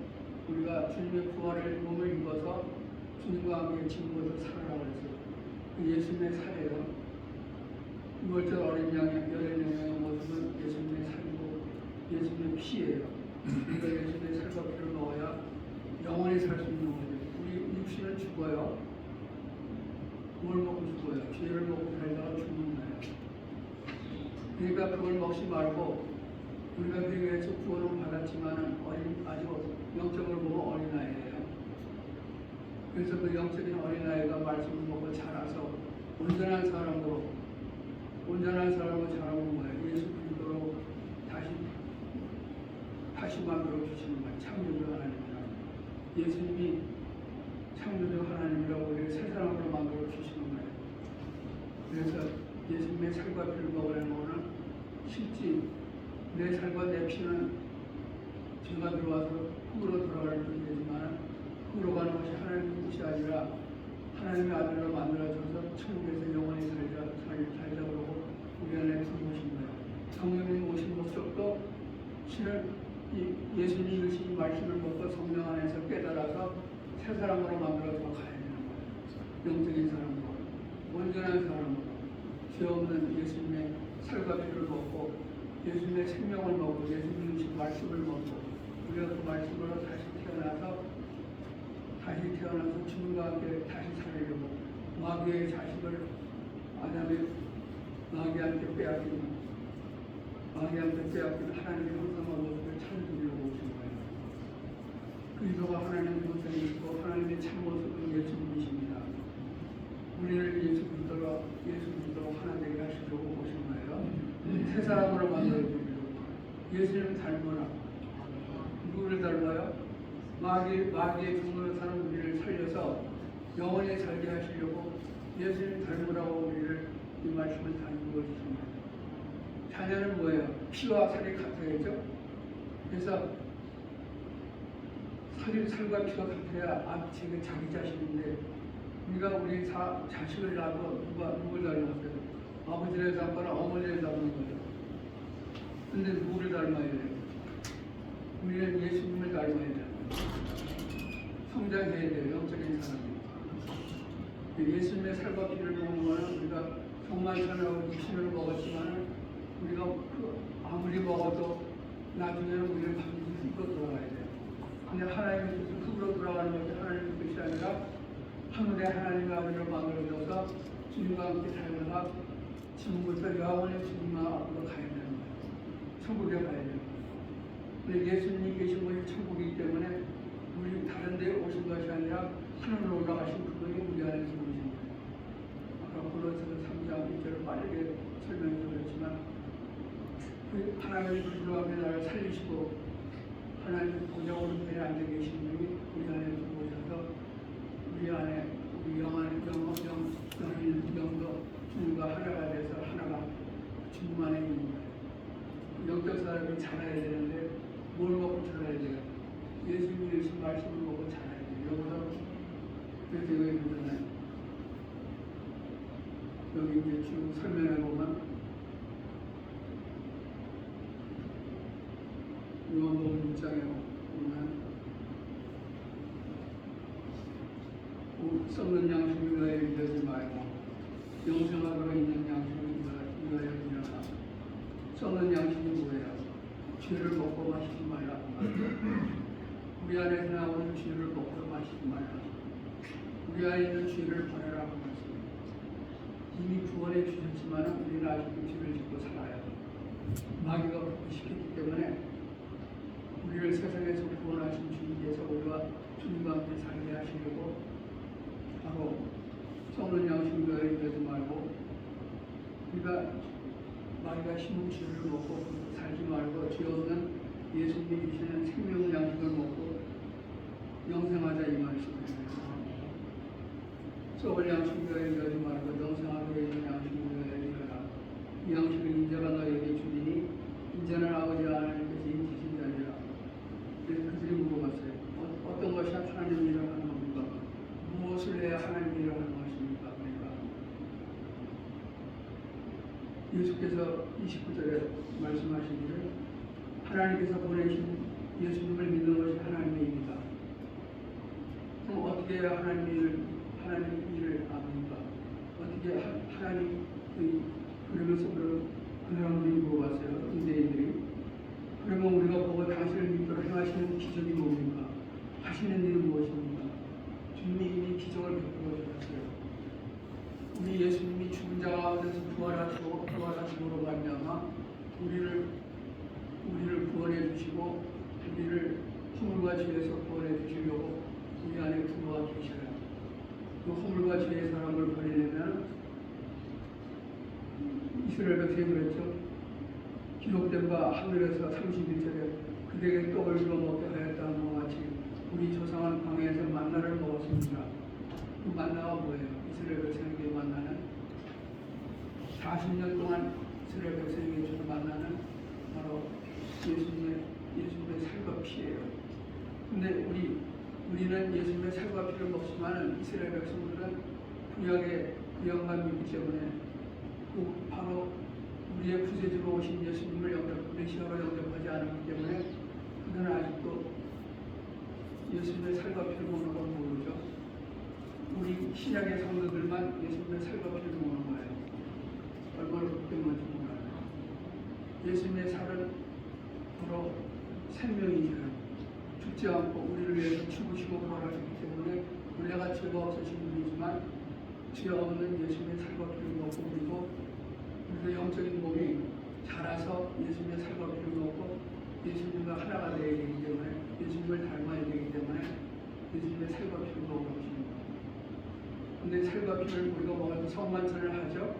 우리가 주님의 부활의 몸을 입어서 주님과 함께 지금부터 살아가고 있어요. 그 예수님의 살이에요. 유월절 어린 양의 모습은 예수님의 살이고 예수님의 피예요. 우리가 예수님의 살과 피를 먹어야 영원히 살 수 있는 거죠. 우리 육신은 죽어요. 뭘 먹고 죽어요? 죄를 먹고 살다가 죽는 거예요. 그러니까 그걸 먹지 말고 우리가 회개해서 구원을 받았지만은 아직 영적으로 보면 어린아이예요. 그래서 그 영적인 어린아이가 말씀을 먹고 자라서 온전한 사람으로 자라는 거예요. 예수 그리스도로 다시 만들어 주시는 거예요. 창조주 하나님이라. 예수님이 창조주 하나님이라고 우리를 새 사람으로 만들어 주시는 거예요. 그래서 예수님의 살과 피를 먹으려는 거는 실제 내 살과 내 피는 죄가 들어와서 흙으로 돌아가는 뿐이지만 흙으로 가는 것이 하나님의 뜻이 아니라 사람으로 만들어서 가야 되는 거예요. 영적인 사람으로, 온전한 사람으로, 죄 없는 예수님의 살과 피를 먹고 예수님의 생명을 먹고 예수님 주신 말씀을 먹고 우리가 그 말씀으로 다시 태어나서 주님과 함께 다시 살려고 마귀의 자식을 마귀한테 빼앗긴 하나님의 형상과 모습을 찾으려고 오신 거예요. 그리스도가 하나님의 형상이시고 하나님의 참모습은 예수님이십니다. 우리를 예수 그리스도로 하나 되게 하시려고 오신 거예요. 새 사람으로 만들어주려고. 예수님 닮아라. 누구를 닮아요? 마귀의 종으로 사는 우리를 살려서 영원히 살게 하시려고 예수님 닮으라고 우리를 이 말씀을 다 읽어주십니다. 자녀는 뭐예요? 피와 살이 같아야죠. 그래서 살과 피가 같아야 자기 자신인데 우리가 우리 자식을 낳고 누굴 닮았어요? 아버지를 닮거나 어머니를 닮는 거예요. 근데 누구를 닮아야 돼요? 우리는 예수님을 닮아야 돼요. 성장해야 돼요. 영적인 사람이. 예수님의 살과 피를 먹는 거는 우리가 정만찬하고 육신을 먹었지만 우리가 아무리 먹어도 나중에는 우리는 반드시 흙으로 돌아가야 돼요. 근데 하나님의 뜻은 흙으로 돌아가는 것이 하나님의 뜻이 아니라 하늘의 하나님의 아버지로 만들어져서 주님과 함께 살다가 지금부터 영원히 주님과 앞으로 가야 되는 거예요. 천국에 가야 돼요. 근데 예수님이 계신 곳이 천국이기 때문에 우리 다른 데 오신 것이 아니라 하늘로 올라가신 그분이 우리 안에 계신 거예요. 아까 고린도서 3장 1절을 빠르게 설명해서 그렇지만 하나님의 그리스도와 나를 살리시고 하나님 보좌 오른편에 앉아 계신 분이 우리 안에 들어오셔서 우리 안에 우리 영도 주님과 하나가 돼서 하나가 주님 안에 있는 거예요. 영적 사람이 자라야 되는데 뭘 먹고 자라야 돼요? 예수님이 주신 말씀을 먹고 자라야 돼요. 여기서 그래서 여기 보잖아요. 여기 이제 쭉 설명해 보면 요한복음 6장에 보면 썩는 양식을 위하여 일하지 말고 영생하도록 있는 양식을 위하여 일하라. 썩는 양식이 뭐예요? 죄를 먹고 마시지 말라. 우리 안에서 나오는 죄를 먹고 마시지 말라. 우리 안에 있는 죄를 버려라고 말씀합니다. 이미 구원해 주셨지만 우리는 아직도 죄를 짓고 살아요. 마귀가 그렇게 시켰기 때문에 우리를 세상에서 구원하신 주님께서 우리와 주님과 함께 살게 하시려고 바로 썩는 양식을 일하지 말고 우리가 마귀가 심은 죄를 먹고 살지 말고 죄 없는 예수님이 주시는 생명 양식을 먹고 영생하자 이 말씀이에요. 썩을 양식을 일하지 말고 영생하게 있는 양식을 일하라. 이 양식을 인자가 너에게 주리니 인자는 아버지 하나님께서 인치신 자니라. 그래서 그들이 물어봤어요. 어떤 것이 하나님 일을 하는 겁니까? 무엇을 해야 하나님 일을 하는 것입니까? 그러니까 예수께서 29절에 말씀하시기를 하나님께서 보내신 예수님을 믿는 것이 하나님의 일이다. 그럼 어떻게 해야 하나님 일을 압니까? 어떻게 하나님 그러면서 그 사람들이 물어봤어요. 유대인들이. 그러면 우리가 보고 당신을 믿도록 행하시는 기적이 뭡니까? 하시는 일은 무엇입니까? 주님이 이미 기적을 베풀어 주셨어요. 우리 예수님이 죽은 자 가운데서 부활하심으로 말미암아 우리를 구원해 주시고 우리를 허물과 죄에서 구원해 주시려고 우리 안에 들어와 계셔요. 그 허물과 죄의 사람을 버리려면 이스라엘 백성이 그랬죠. 기록된 바 하늘에서 31절에 그들에게 떡을 주어 먹게 하였다는 것과 같이 우리 조상은 광야에서 만나를 먹었습니다. 그 만나가 뭐예요? 이스라엘 백성에게 만나는 40년 동안 이스라엘 백성에게 주는 만나는 바로 예수님의 살과 피예요. 근데 우리는 예수님의 살과 피를 먹지만 이스라엘 백성들은 구약만 믿기 때문에 바로 우리의 구세주로 오신 예수님을 메시아로 영접하지 않았기 때문에 그들은 아직도 예수님의 살과 피를 먹는 걸 모르죠. 신약의 성도들만 예수님의 살과 피를 먹는 거예요. 얼마나 걱정 건지 몰라요. 예수님의 살은 바로 생명이죠. 죽지 않고 우리를 위해서 죽으시고 부활하셨기 때문에 원래가 죄가 없으신 분이지만 죄 없는 예수님의 살과 피를 먹고 그리고 그래서 영적인 몸이 자라서 예수님의 살과 피를 먹고 예수님과 하나가 되어야 되기 때문에 예수님을 닮아야 되기 때문에 예수님의 살과 피를 먹어보시는 거예요. 근데 살과 피를 우리가 먹어서 성만찬을 하죠.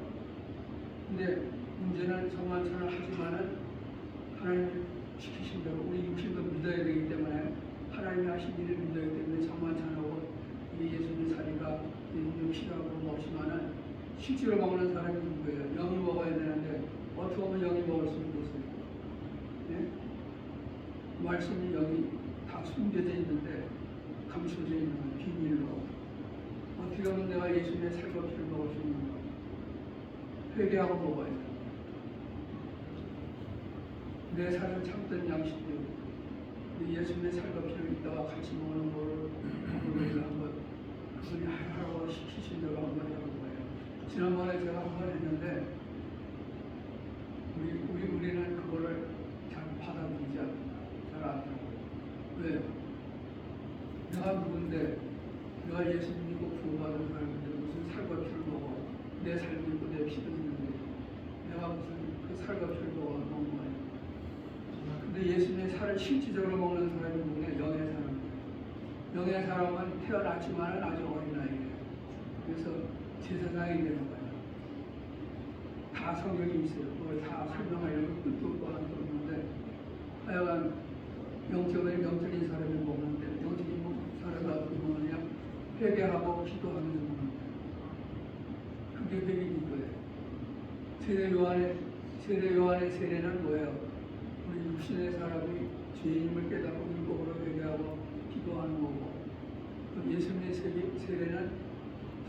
근데 문제는 성만찬을 하지만은 하나님 시키신 대로 우리 육신도 믿어야 되기 때문에 하나님이 하신 일을 믿어야 때문에 성만찬하고 이 예수님의 살이가 예수님의 피라고 먹지만은 실제로 먹는 사람이 누구예요? 영이 먹어야 되는데 어떻게 하면 영이 먹을 수 있겠어요? 네? 말씀이 여기 다 숨겨져 있는데 감춰져 있는 비밀로 어떻게 하면 내가 예수님의 살과 피를 먹을 수 있는가? 회개하고 먹어야 돼. 내 살을 참던 양식들 예수님의 살과 피를 있다가 같이 먹는 거를 우리가 한번 그분이 하라고 시키신 대로 한번 해본 거예요. 지난번에 제가 한번 했는데 우리는 그거를 잘 받아들이지 않더라고요. 왜? 내가 누군데 내가 예수님 믿고 구원받은 사람인데 무슨 살과 피를 먹어. 내 삶도 있고 내 피도 있는데 내가 무슨 그 살과 피를 먹는 거예요. 근데 예수님의 살을 실질적으로 먹는 사람이 누구냐? 영의 사람이에요. 영의 사람은 태어났지만 아주 어린 나이에요. 그래서 제사장이 되는 거예요. 다 성경이 있어요. 그걸 다 설명하려면 끝도 없고 한도 없는데 하여간 영적인 사람이 먹는데 영적인 사람이 어떻게 먹느냐? 회개하고 기도하면서 먹는 거예요. 그게 회개인 거예요. 세례 요한의 세례는 뭐예요? 우리 육신의 사람이 죄인임을 깨닫고 율법으로 회개하고 기도하는 거고 예수님의 세례는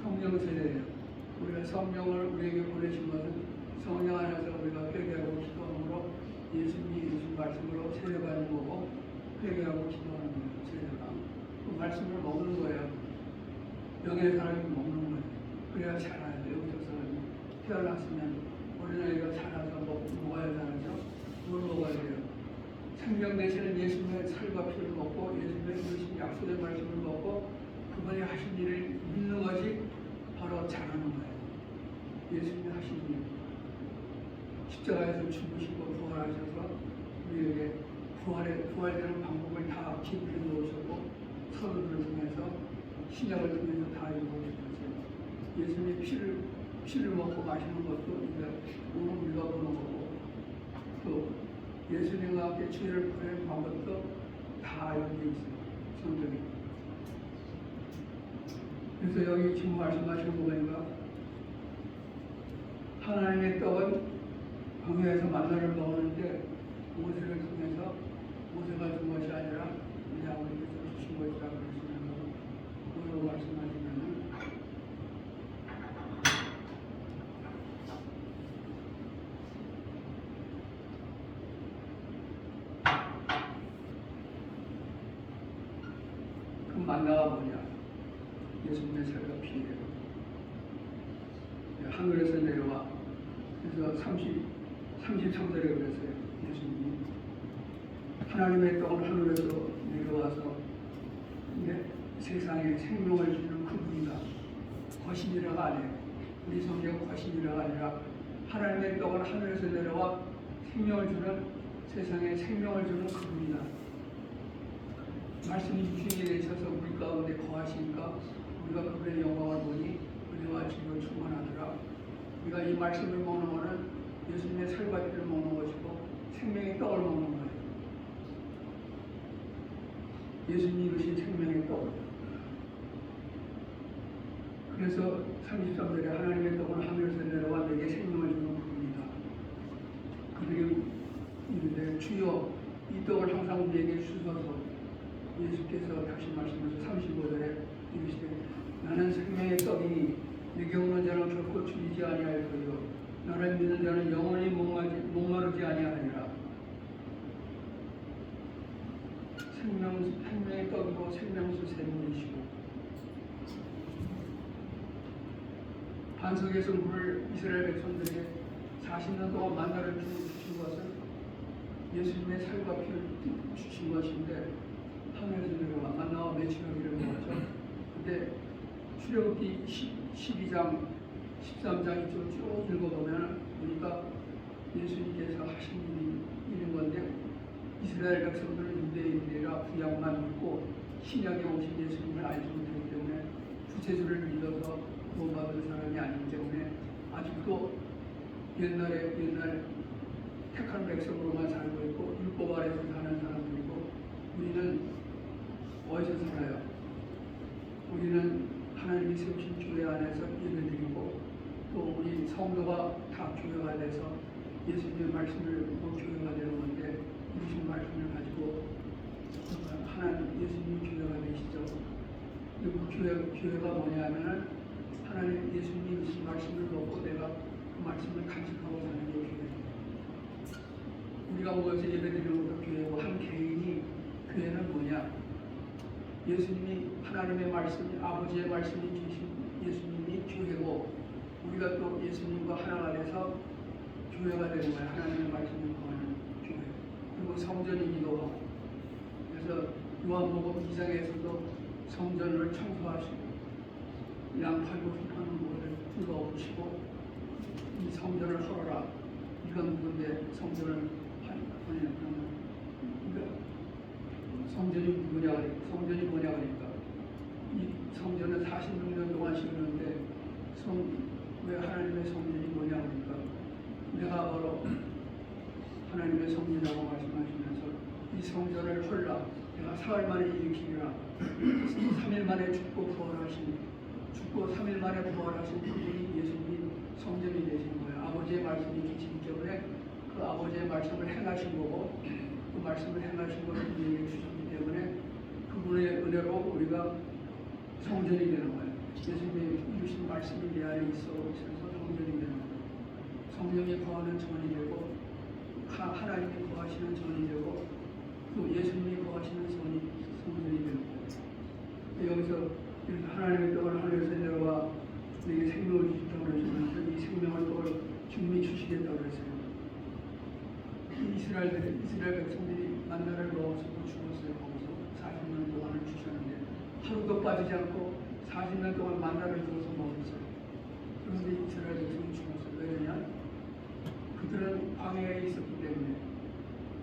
성령 세례예요. 우리가 성령을 우리에게 보내신 것은 성령 안에서 우리가 회개하고 기도함으로 예수님이 주신 말씀으로 세례받는 거고 회개하고 기도하는 거예요. 세례가 그 말씀을 먹는 거예요. 영의 사람이 먹는 거예요. 그래야 자라야 돼요. 영적 사람이 태어났으면 어린아이가 자라서 먹어야 자라죠. 뭘 먹어야 돼요? 생명 되시는 예수님의 살과 피를 먹고 예수님의 주신 약속의 말씀을 먹고 그분이 하신 일을 믿는 것이 바로 자라는 거예요. 예수님이 하신 일 십자가에서 죽으시고 부활하셔서 우리에게 부활되는 방법을 다 기록해 놓으셨고 서론을 통해서 신약을 통해서 다 이루어주셨어요. 예수님의 피를 먹고 마시는 것도 이제 오늘 우리가 보는 거고 또 예수님과 함께 죄를 버리는 방법도 다 여기 있어요. 성경에. 그래서 여기 지금 말씀하시는 거 보니까 하나님의 떡은 광야에서 만나를 먹었는데 모세를 통해서 모세가 준 것이 아니라 우리 아버지께서 주신 것이라 그러시면 뭐라고 말씀하시면은 그 만나가 뭐냐? 예수님의 살과 피예요. 하늘에서 내려와 그래서 33절에 그랬어요. 예수님이 하나님의 떡은 하늘에서 내려와서 이제 세상에 생명을 주는 그분이다. 거신이라가 아니에요. 우리 성경 거신이라가 아니라 하나님의 떡은 하늘에서 내려와 생명을 주는 세상에 생명을 주는 그분이다. 말씀이 육신이 되셔서 우리 가운데 거하시니까 우리가 그분의 영광을 보니 은혜와 지혜로 충만하더라. 우리가 이 말씀을 먹는 것은 예수님의 살과 피를 먹는 것이고 생명의 떡을 먹는 거예요. 예수님이 이루신 생명의 떡. 그래서 33절에 하나님의 떡은 하늘에서 내려와 내게 생명을 주는 그분이다. 그들이 이르되 주여 이 떡을 항상 우리에게 주소서. 예수께서 다시 말씀하셔서 35절에 이르시되 나는 생명의 떡이니 내게 오는 자는 결코 줄이지 아니할 거요 나를 믿는 자는 영원히 목마르지 아니하리라. 생명의 떡이고 생명수 샘물이시고 반석에서 물을 이스라엘 백성들에게 40년 동안 만나를 주신 것은 예수님의 살과 피를 주신 것인데 하늘에서 내려와 만나와 매치하기를 먹었죠. 근데 출애굽기 12장 13장 이쪽 쭉 읽어보면 우리가 예수님께서 하신 일이 있는 건데 이스라엘 백성들은 유대인이라 구약만 믿고 신약에 오신 예수님을 알지 못하기 때문에 구세주를 믿어서 구원받은 사람이 아니기 때문에 아직도 옛날 택한 백성으로만 살고 있고 율법 아래서 사는 사람들이고 우리는 어디서 살아요? 우리는 하나님이 세우신 교회 안에서 예배드리고 또 우리 성도가 다 교회가 돼서 예수님의 말씀을 듣고 교회가 되는 건데 무슨 말씀을 가지고 하나님 예수님이 교회가 되시죠. 그리고 교회가 뭐냐면은 하나님 예수님이 무슨 말씀을 먹고 내가 그 말씀을 간직하고 사는 게 교회입니다. 우리가 모여서 예배드리는 것도 교회고 한 개인이 교회는 뭐냐? 예수님이 하나님의 말씀이 아버지의 말씀이 주신 예수님이 교회고 우리가 또 예수님과 하나가 돼서 교회가 되는 거예요. 하나님의 말씀을 구하는 교회. 그리고 성전이기도 하고 그래서 요한복음 2장에서도 성전을 청소하시고 양 팔고 휘파는 곳을 뚫어오시고 이 성전을 헐어라. 이건 누군데 성전을 하냐 그러니까 성전이 누구냐 성전이 뭐냐 그러니까 이 성전은 46년 동안 지었는데 왜 하나님의 성전이 뭐냐 그러니까 내가 바로 하나님의 성전이라고 말씀하시면서 이 성전을 헐라 내가 사흘 만에 일으키리라 3일 만에 죽고 부활하신 죽고 3일 만에 부활하신 그분이 예수님이 성전이 되신 거예요. 아버지의 말씀이 계시기 때문에 그 아버지의 말씀을 행하신 거고 그 말씀을 행하신 것을 우리에게 주셨기 때문에 그분의 은혜로 우리가 성전이 되는 거예요. 예수님이 이루신 말씀이 내 안에 있어서 성전이 되는 거예요. 성령이 거하는 전이 되고 하나님이 거하시는 전이 되고 또 예수님이 거하시는 성전이 되는 거예요. 여기서 하나님의 떡을 하늘에서 내려와 우리에게 생명을 주셨다고 그러시면서 이 생명을 떡을 주님이 주시겠다고 그랬어요. 이스라엘 백성들이 만나를 먹어서도 죽었어요. 거기서 40년 동안을 주셨는데 하루도 빠지지 않고 40년 동안 만나를 주어서 먹었어요. 그런데 이스라엘 백성이 죽었어요. 왜냐? 그들은 광야에 있었기 때문에.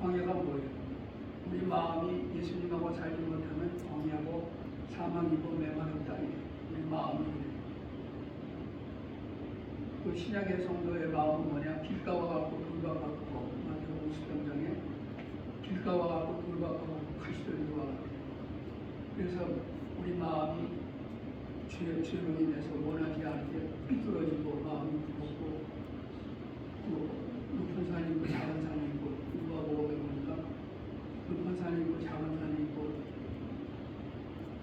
광야가 뭐예요? 우리 마음이 예수님하고 살지 못하면 광야고 사망이고 메마른 땅이에요. 우리 마음이 그래요. 그 신약의 성도의 마음은 뭐냐? 길가와 같고 돌과 같고 마태복음 10장에 길가와 같고 돌과 같고 가시들과 같아요. 그래서 우리 마음이 죄로 인해서 원하지 않게 삐뚤어지고 마음이 무겁고 또 높은 산이 있고 작은 산이 있고 누가복음에 보니까 높은 산이 있고 작은 산이 있고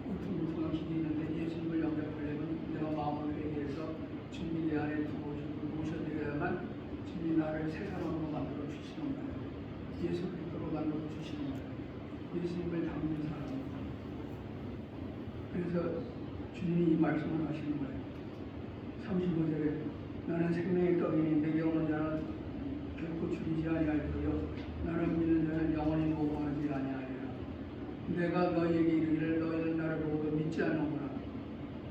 울퉁불퉁한 길이 있는데 예수님을 영접하려면 내가 마음을 회개해서 주님이 내 안에 두고 모셔드려야만 주님이 나를 새 사람으로 만들어 주시는 거예요. 예수 그리스도로 만들어 주시는 거예요. 예수님을 닮는 사람. 그래서 주님이 이 말씀을 하시는 거예요. 35절에 나는 생명의 떡이니 내게 오는 자는 결코 줄이지 아니할거요 나를 믿는 자는 영원히 모범하지 아니하리라. 내가 너희에게 이르기를 너희는 나를 보고도 믿지 않는구나.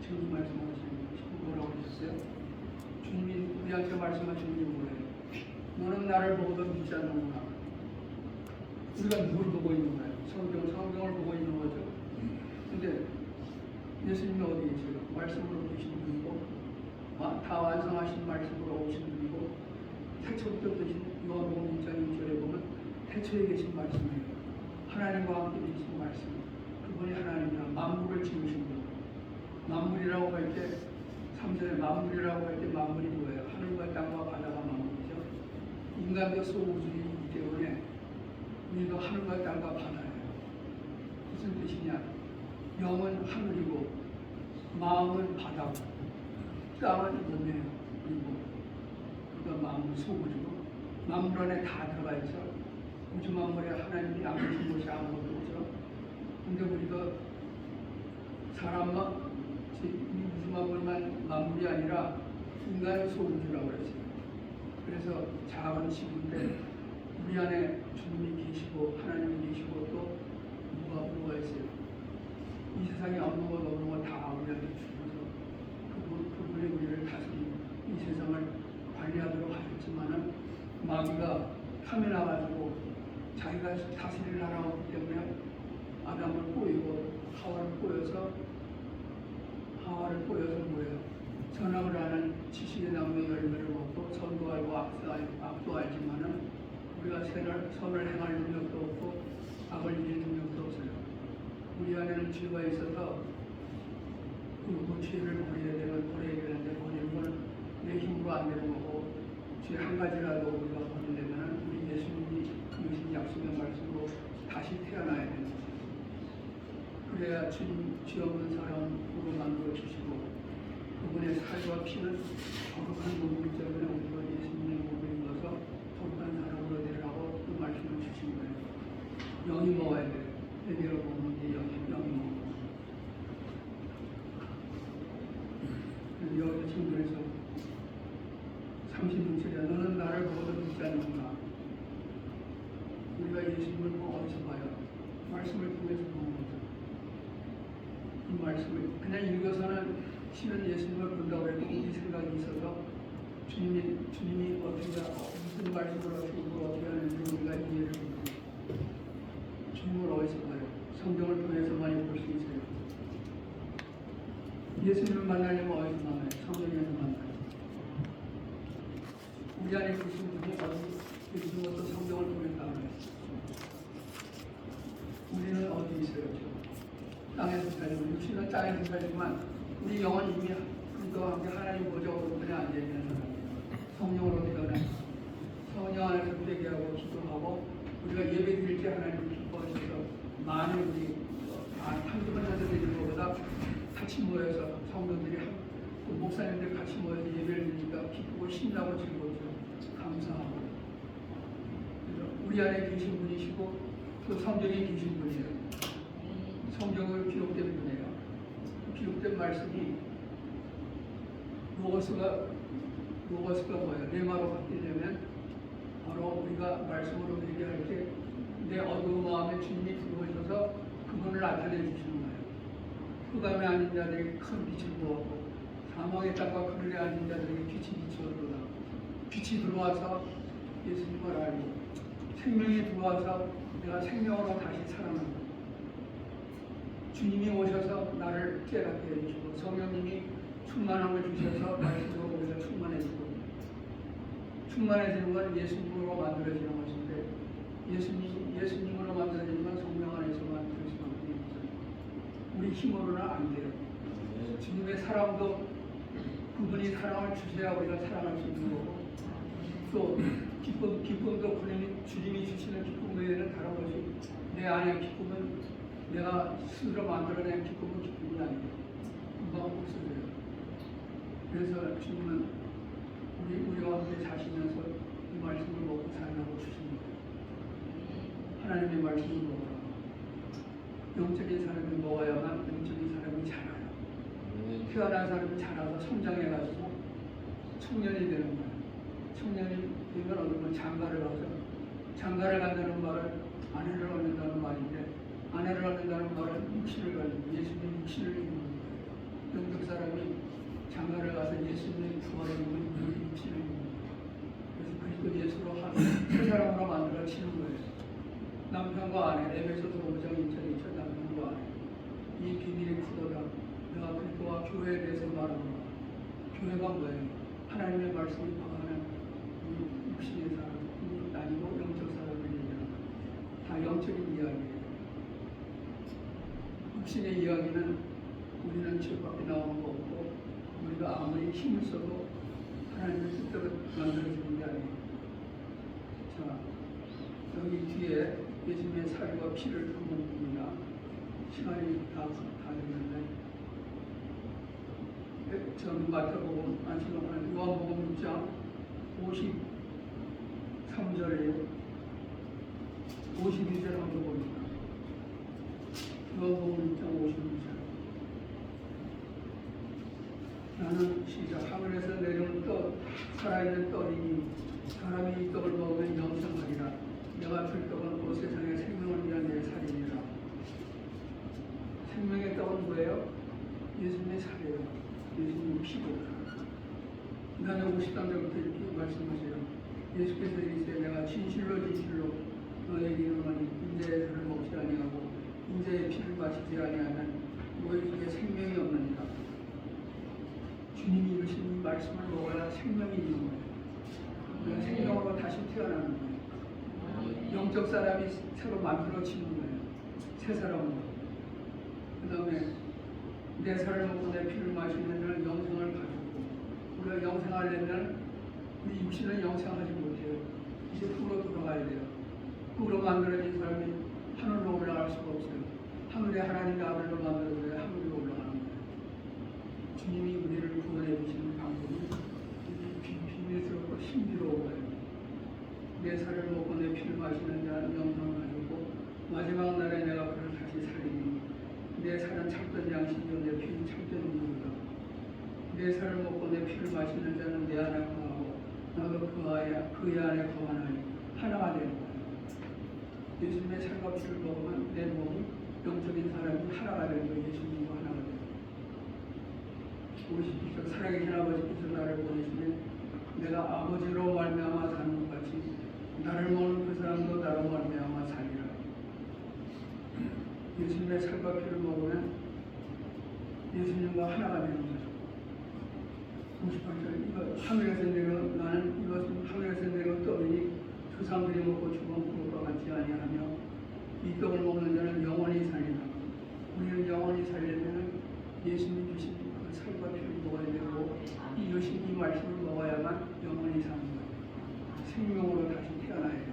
주님 말씀하시는 거예요. 뭐라고 하셨어요? 주님이 우리한테 말씀하시는 게 뭐예요? 너는 나를 보고도 믿지 않는구나. 우리가 누굴 보고 있는 거예요? 성경을 보고 있는 거죠. 근데 예수님이 어디 계세요? 말씀으로 계신 분이고 다 완성하신 말씀으로 오신 분이고 태초부터 계신 요한복음 1장 1절에 보면 태초에 계신 말씀이에요. 하나님과 함께 계신 말씀. 그분이 하나님이라 만물을 지으신 분. 만물이라고 할 때 3절에 만물이라고 할 때 만물이 뭐예요? 하늘과 땅과 바다가 만물이죠. 인간도 소우주의이기 때문에 우리도 하늘과 땅과 바다예요. 무슨 뜻이냐? 영은 하늘이고 마음은 바다고 땅은 몸이에요. 그리고 그러니까 마음은 소굴이고 만물 안에 다 들어가 있어. 우주 만물에 하나님이 안 계신 곳이 아무것도 없죠. 근데 우리가 사람만 이 우주 만물만 만물이 아니라 인간의 소유주라고 그랬어요. 그래서 작은 집인데 우리 안에 주님이 계시고 하나님이 계시고 또 누가 있어요. 이 세상에 없는 것 없는 것 다 우리한테 주셔서 그분이 우리를 다스리고 이 세상을 관리하도록 하셨지만은 마귀가 탐이 나가지고 자기가 다스릴 하라고 했기 때문에 아담을 꼬이고 하와를 꼬여서 뭐예요? 선악을 하는 지식의 나무의 열매를 먹고 선도 알고 악도 알지만은 우리가 선을 행할 능력도 없고 악을 이길 능력도 없어요. 우리 안에는 죄가 있어서 그 죄를 버려야 되는데 버리는 건 내 힘으로 안 되는 거고 죄 한 가지라도 우리가 버리려면 우리 예수님이 그것이 약속의 말씀으로 다시 태어나야 되는 거죠. 그래야 주님 죄 없는 사람으로 만들어 주시고 그분의 살과 피는 거룩한 몸이기 때문에 우리가 예수님의 몸을 입어서 거룩한 사람으로 되라고 그 말씀을 주신 거예요. 영이 먹어야 돼요. 회개로 먹는 게 영이 먹는 거예요. 여기 지금 그래서 36절에 너는 나를 보고도 믿지 않는구나. 우리가 예수님을 뭐 어디서 봐요? 말씀을 통해서 보는 거죠. 이 말씀을 그냥 읽어서는 실은 예수님을 본다고 해도 이 생각이 있어서 주님이 어떻게 무슨 말씀을 어떻게 하는지 우리가 이해를 못해요. 주님을 어디서 봐요? 성경을 통해서만 볼 수 있어요. 예수님을 만나려면 어디서 만나요? 성경에서 만나요. 우리 안에 계신 분이 어디 계신 것도 성경을 통해서 알아요. 우리는 어디 있어요? 땅에서 살고 육신은 땅에서 살지만 우리 영은 이미 그리스도와 함께 하나님 보좌로 그냥 앉아있는 사람이에요. 성령으로 태어나서 성령 안에서 회개하고 기도하고 우리가 예배 드릴 때 하나님 기뻐하셔서 많은 우리 한두번 해서 드리는 것보다 같이 모여서 성도들이 또 목사님들 같이 모여서 예배를 드리니까 기쁘고 신나고 즐겁죠. 감사하고 우리 안에 계신 분이시고 또 성경에 계신 분이에요. 성경을 기록된 분이에요. 기록된 말씀이 로고스가 뭐예요? 레마로 바뀌려면 바로 우리가 말씀으로 얘기할 때 내 어두운 마음에 주님이 들어오셔서 그분을 나타내 주시는 거예요. 흑암에 앉은 자들에게 큰 빛을 부었고 사망의 땅과 그늘에 앉은 자들에게 빛이 비추어도다. 빛이 들어와서 예수님을 알고 생명이 들어와서 내가 생명으로 다시 살아난다. 주님이 오셔서 나를 깨닫게 해주시고 성령님이 충만함을 주셔서 말씀으로 우리가 충만해지고 충만해지는 건 예수님으로 만들어지는 것인데 예수님으로 만들어지는 건 성령 안에서 만들 수밖에 없어요. 우리 힘으로는 안 돼요. 주님의 사랑도 그분이 사랑을 주셔야 우리가 사랑할 수 있는 거고 또 기쁨도 주님이 주시는 기쁨 외에는 다른 것이 내 안의 기쁨은 내가 스스로 만들어낸 기쁨이 아니에요. 금방 없어져요. 그래서 주님은 우리와 함께 사시면서 이 말씀을 먹고 살라고 주신 거예요. 하나님의 말씀을 먹어라. 영적인 사람이 먹어야만 영적인 사람이 자라요. 태어난 사람이 자라서 성장해가지고 청년이 되는 거예요. 청년이 되면 어떤 장가를 가서 장가를 간다는 말은 아내를 얻는다는 말인데 아내를 얻는다는 말은 육신을 가지고 예수님 육신을 입는 거예요. 영적 사람이 장가를 가서 예수님의 부활을 입는 육신을 입는 거예요. 그래서 그리스도 예수로 한 세 사람으로 만들어지는 거예요. 남편과 아내, 에베소서 5장 2절 남편과 아내. 이 비밀이 크도다. 내가 그리스도와 교회에 대해서 말하는 거야. 교회가 뭐예요? 하나님의 말씀이 방하는 육신의 사람, 아니고 영적 사람을 얘기하는 거야. 다 영적인 이야기예요. 육신의 이야기는 우리는 죄밖에 나오는 거 없고 우리가 아무리 힘을 써도 하나님의 뜻대로 만들어지는 게 아니에요. 자, 여기 뒤에 예수님의 살과 피를 품은 분이나 시간이 다 됐는데 저는 마태복음 요한복음 6장 53절에 52절 한번 봅니다. 요한복음 6장 52절 나는 시작 하늘에서 내려온 떡 살아있는 떡이니 사람이 이 떡을 먹으면 영생하리라. 내가 줄 떡은 온 세상의 생명을 위한 내 살이니라. 생명의 떡은 뭐예요? 예수님의 살이에요. 예수님의 피고. 나는 53절부터 이렇게 말씀하세요. 예수께서 이르시되 내가 진실로 너에게 이르노니 인자의 살을 먹지 아니하고 인자의 피를 마시지 아니하면 너희 중에 생명이 없느니라. 주님이 이르신 이 말씀을 먹어야 생명이 있는 거예요. 우리가 생명으로 다시 태어나는 거예요. 영적 사람이 새로 만들어지는 거예요. 새 사람으로. 그 다음에 내 살을 먹고 내 피를 마시는 자는 영생을 가지고 우리가 영생하려면 우리 육신은 영생하지 못해요. 이제 흙으로 돌아가야 돼요. 흙으로 만들어진 사람이 하늘로 올라갈 수가 없어요. 하늘에 하나님의 아들로 만들어져야 하늘로 올라가는 거예요. 주님이 우리를 구원해 주시는 방법이 비밀스럽고 신비로워요. 내 살을 먹고 내 피를 마시는 자는 영생을 가지고 마지막 날에 내가 그를 다시 살리니 내 살은 참된 양식이요 내 피는 참된 물이다. 내 살을 먹고 내 피를 마시는 자는 내 안에 거하고 나도 그의 안에 거하나니 하나가 되는 거예요. 예수님의 살과 피를 먹으면 내 몸이 영적인 사람이 하나가 되는 거예요. 예수님과 하나가 되는 거예요. 우리 살아계신 아버지께서 나를 보내시면 내가 아버지로 말미암아 사는 것 같이 나를 먹는 그 사람도 나로 말미암아 살리라. 예수님의 살과 피를 먹으면 예수님과 하나가 되는 거죠. 58절 이거 하늘에서 내려온 나는 이것은 하늘에서 내려온 떡이니 조상들이 먹고 죽은 것과 같지 아니하며 이 떡을 먹는 자는 영원히 살리라. 우리는 영원히 살려면 예수님 주신 그 살과 피를 먹어야 되고 이 주신 이 말씀을 먹어야만 영원히 사는 거예요. 생명으로 다시 태어나야 돼요.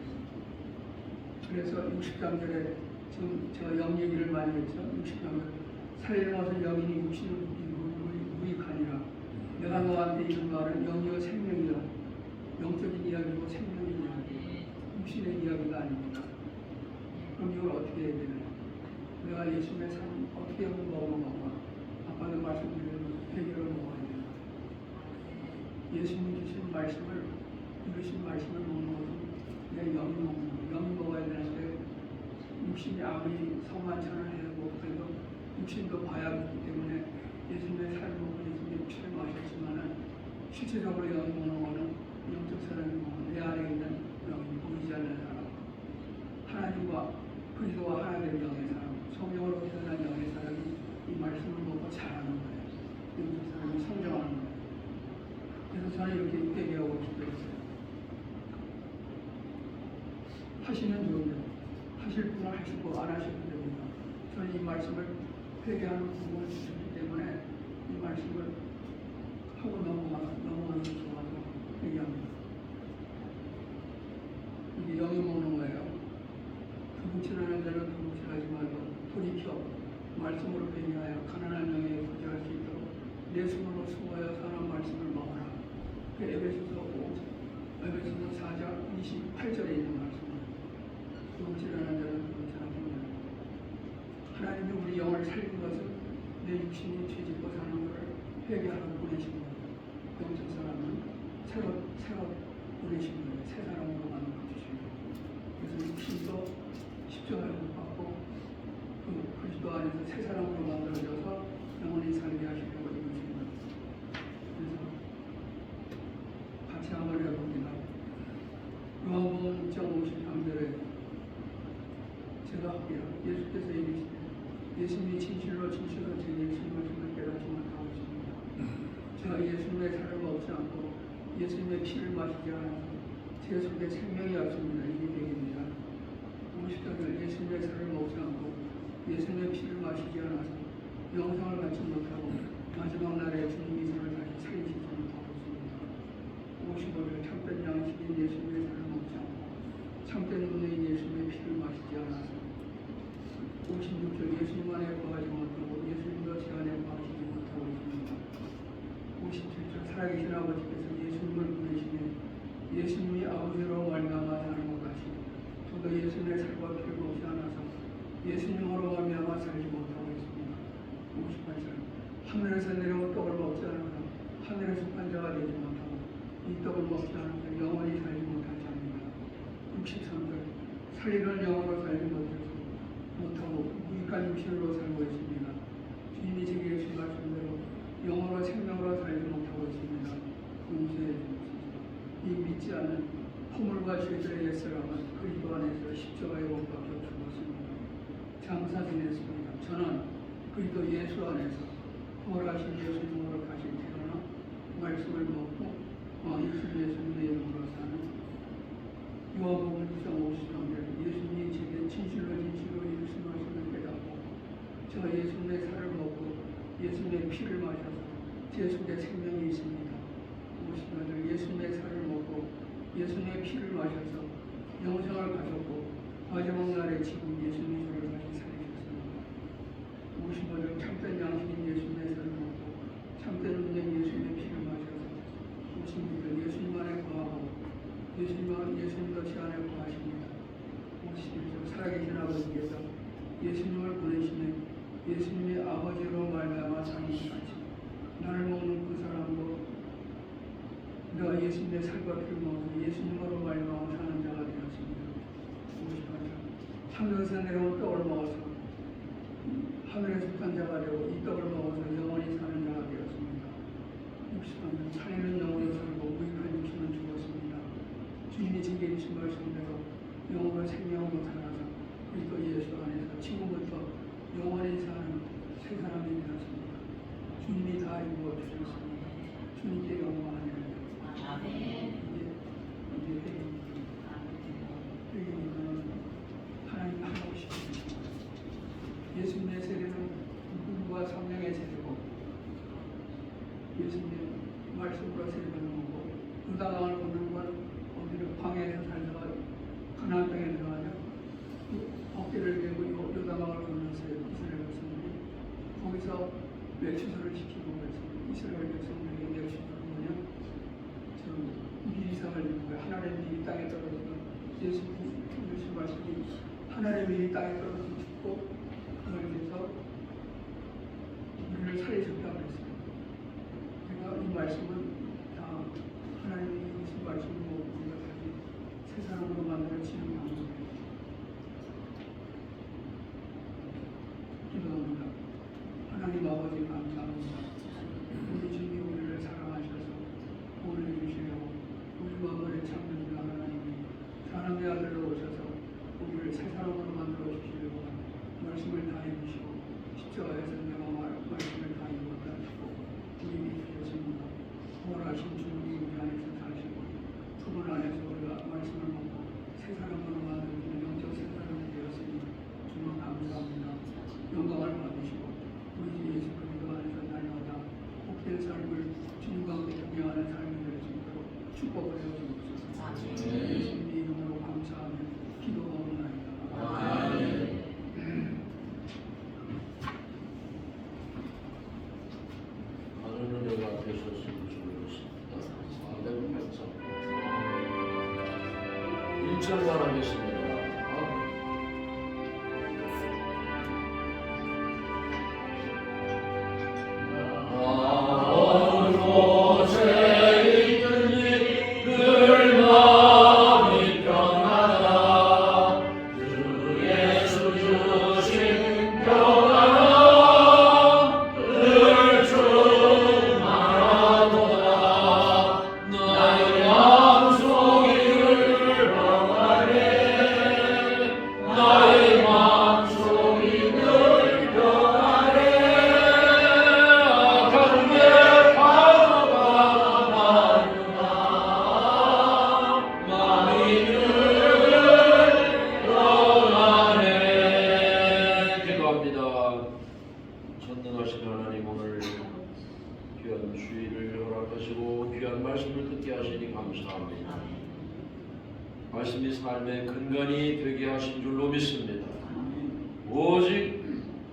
그래서 63절에 지금 제가 영 얘기를 많이 했죠. 63절 살리는 것은 영이니 육신은 무익하니라. 내가 너한테 이런 말은 영이요 생명이라. 영적인 이야기고 생명인 이야기, 육신의 이야기가 아닙니다. 그럼 이걸 어떻게 해야 되나요? 내가 예수님의 삶 어떻게 하면 먹는 건가? 아까도 말씀드린 회개를 먹어야 돼요. 예수님 주신 말씀을, 이루신 말씀을 먹는 것은 내 영이 먹는 거예요. 영이 먹어야 되는데 육신이 아무리 성만찬을 해도 그래도 육신도 봐야하기 때문에 예수님의 삶을 먹고 예수님의 피를 마셨지만은 실제적으로 영이 먹는 거는 영적 사람이 먹는 내 안에 있는 영이 보이지 않는 사람, 하나님과 그리스도와 하나 된 영의 사람, 성령으로 태어난 영의 사람이 이 말씀을 먹고 자라는 거예요. 영적 사람이 성장하는 거예요. 그래서 저는 이렇게 얘기하고 싶어요. 하시면 좋은데 하실 분은 하시고 안 하셔도 됩니다. 저는 이 말씀을 회개하는 부분을 주셨기 때문에 이 말씀을 하고 넘어가는 게 좋아서 얘기합니다. 이게 영이 먹는 거예요. 두부칠하는 자는 두부칠하지 말고 돌이켜 말씀으로 회개하여 가난한 영에 부지할 수 있도록 내 손으로 수고하여 선한 말씀을 먹어라. 그 에베소서 4장 28절에 있는 말씀입니다. 두부칠하는 자는 두부칠하지 말고 하나님이 우리 영을 살린 것은 내 육신이 죄짓고 사는 것을 회개하러 보내신 거예요. 영적 사람은 새로 보내신 거예요. 새 사람으로 만들어 주신 거예요. 그래서 육신도 십자가를 못 받고 그 그리스도 안에서 새 사람으로 만들어져서 영원히 살게 하시려고 이루신 거예요. 그래서 같이 한번 해봅니다. 요한복음 1.53절에 제가 할게요. 예수께서 이르시되 예수님이 진실로 제게 예수님을 깨닫지 못하고 있습니다. 제가 예수님의 살을 먹지 않고 예수님의 피를 마시지 않아서 제 속에 생명이 없습니다. 이게 얘기입니다. 50절을 예수님의 살을 먹지 않고 예수님의 피를 마시지 않아서 영생을 갖지 못하고 마지막 날에 주님이 저를 다시 살리시지 못하고 있습니다. 55절 참된 양식인 예수님의 살을 먹지 않고 참된 은혜인 예수님의 피를 마시지 않아서 56절 예수님 안에 거하지 못하고 예수님도 제 안에 거하시지 못하고 있습니다. 57절 살아계신 아버지께서 예수님을 보내시면 예수님이 아버지로 말미암아 사는 것 같이 저도 예수님의 살과 피를 먹지 않아서 예수님으로 말미암아 살지 못하고 있습니다. 58절 하늘에서 내려온 떡을 먹지 않아서 하늘에 속한 자가 되지 못하고 이 떡을 먹지 않아서 영원히 살지 못하지 않느냐. 63절 살리는 영으로 살지 못하고 무익한 육신으로 살고 있습니다. 주님이 제게 주신 말씀대로 영으로 생명으로 살지 못하고 있습니다. 용서해 주옵소서. 이 믿지 않는 허물과 죄들의 옛사람은 그리스도 안에서 십자가에 못 박혀 죽었습니다. 장사 지냈습니다. 저는 그리스도 예수 안에서 부활하신 예수님으로 다시 태어나 말씀을 먹고 예수님의 이름으로 사는 요한복음 1장 53절 예수님이 제게 진실로 이 말씀을 깨닫고 저 예수님의 살을 먹고 예수님의 피를 마셔서 제 속에 생명이 있습니다. 50절 예수님의 살을 먹고 예수님의 피를 마셔서 영생을 가졌고 마지막 날에 지금 예수님이 저를 다시 살리셨습니다. 55절 참된 양식인 예수님의 살을 먹고 참된 은행 예수님의 피를 마셔서 56절 예수님 안에 거하고 예수님도 제 안에 거하십니다. 51절 살아계신 아버지께서 예수님을 보내시면 예수님의 아버지로 말미암아 사는 것 같이 나를 먹는 그 사람도 내가 예수님의 살과 피를 먹어서 예수님으로 말미암아 사는 자가 되었습니다. 58절 하늘에서 내려온 떡을 먹어서 하늘에 속한 자가 되고 이 떡을 먹어서 영원히 사는 자가 되었습니다. 63절 살리는 영으로 살고 무익한 육신은 죽었습니다. 주님이 제게 주신 말씀대로 영으로 생명으로 살아서 그리스도 예수 안에서 지금부터 영원히 사는 새 사람이 되었습니다. 주님이 다 이루어 주셨습니다. 주님께 영광하며 이제 회개는 하나님 하고 싶습니다. 예수님의 세례는 물과 성령의 세례고 예수님 말씀으로 세례받는 거고 요단강을 걷는 건 어디를 광야에서 살다가 가나안 땅에 들어가냐 어깨를 메고 요단강을 건너서 이스라엘 백성들이 거기서 멸치소를 지키고 그랬습니다. 이스라엘 백성들에게 멸치소는 뭐냐? 미리상을 입는 거예요. 하나님의 미리 땅에 떨어지면 예수님 말씀이 하나님의 미리 땅에 떨어져 죽고 그걸 위해서 우리를 살리셨다고 했어요. 제가 이 말씀은 다 하나님이 주신 말씀을 보고 우리가 다시 새 사람으로 만들어지는 방법이에요. 기도합니다. 하나님 아버지 감사합니다. 우리 주님이 우리를 사랑하셔서 구원해 주시려고 우리 마음에 참는 하나님이 사람의 아들로 오셔서 우리를 새 사람으로 만들어 주시려고 말씀을 다해 주시고 십자가에서 내가 말씀을 다 이루었다 하시고 우리에게 주셨습니다. 부활하신 주님이 우리 안에서 사시고 그분 안에서 우리가 말씀을 먹고 새 사람으로 만들어주는 영적 새 사람이 되었으니 주님 감사합니다. 영광을 받으시고 우리 주 예수 그리스도 안에서 날마다 복된 삶을 주님 가운데 경영하는 삶이 될 수 있도록 축복을 해주옵소서. 예수님의 이름으로 감사하며 기도하옵나이다. 하늘은 여기 앞에 섰으면 좋겠습니다. 408장 1절만 하겠습니다. 전능하신 하나님 오늘 귀한 주의를 허락하시고 귀한 말씀을 듣게 하시니 감사합니다. 말씀이 삶의 근간이 되게 하신 줄로 믿습니다. 오직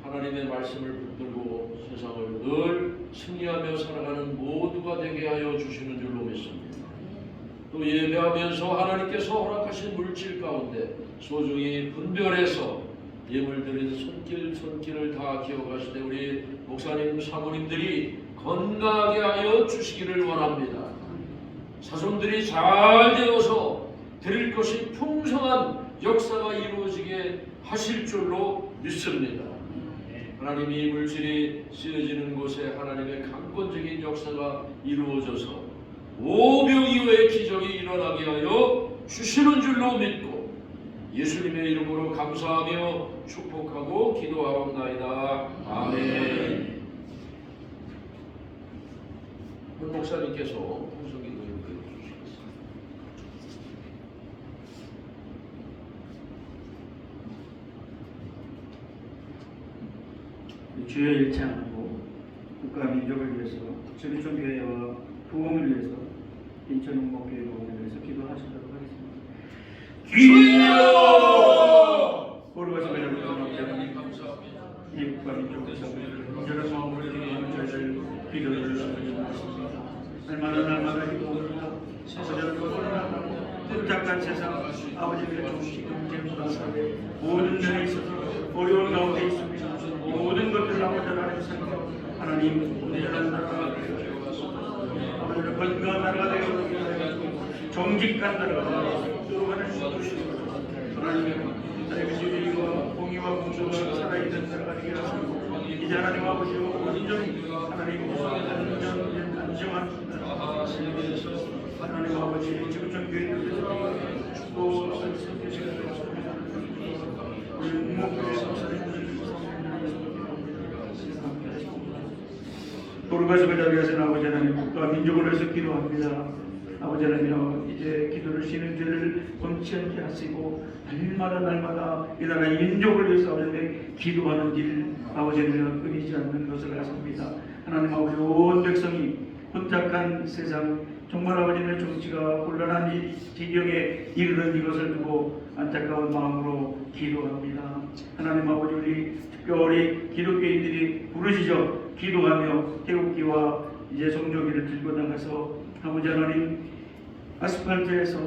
하나님의 말씀을 붙들고 세상을 늘 승리하며 살아가는 모두가 되게 하여 주시는 줄로 믿습니다. 또 예배하면서 하나님께서 허락하신 물질 가운데 소중히 분별해서 예물 드린 손길을 다 기억하시되 우리 목사님 사모님들이 건강하게 하여 주시기를 원합니다. 자손들이 잘 되어서 드릴 것이 풍성한 역사가 이루어지게 하실 줄로 믿습니다. 하나님이 물질이 쓰여지는 곳에 하나님의 강권적인 역사가 이루어져서 오병이어의 기적이 일어나게 하여 주시는 줄로 믿고 예수님의 이름으로 감사하며 축복하고 기도하옵나이다. 아멘. 문 목사님께서 풍성기도를 보여주시겠습니다. 주여 일창하고 국가 민족을 위해서 지구촌 교회와 부흥을 위해서 인천 목교회 부흥을 위해서 기도하시도록 하겠습니다. 주여! 고르가서 하나님 감사합니다. 이 국가 민족을 위해서 온전한 마음으로 기도하는 저희들 기도를 하셨습니다. 날마다 기도합니다. 세상을 거듭나고 혼잡한 세상 아버지의 정식 경쟁과 모든 면에 있어서 어려운 가운데 있습니다. 이 모든 것들을 아버지 하나님 살려 하나님 온전한 나라가 되어 아버지는 건강한 나라가 되어 정직한 나라가 되어 들어가는 수도시고 하나님의 나의 진리와 공의와 공정과 살아있는 나라가 되게 하시고 이제 하나님 아버지와 온전히 하나님 안정한 하나님 아버지 지구촌 교회들에서 또 돌아가서 자리에서 아버지 하나님 국가 민족을 위해서 기도합니다. 아버지 하나님 이제 기도를 쉬는 죄를 범치 않게 하시고 날마다 이 나라의 민족을 위해서 아버지 하나님 기도하는 일 아버지 하나님 끊이지 않는 것을 아십니다. 하나님 아버지 온 백성이 혼잡한 세상 정말 아버지의 정치가 곤란한 이 지경에 이르는 이것을 두고 안타까운 마음으로 기도합니다. 하나님 아버지 우리 특별히 기독교인들이 부르짖어 기도하며 태극기와 이제 성조기를 들고 나가서 아버지 하나님 아스팔트에서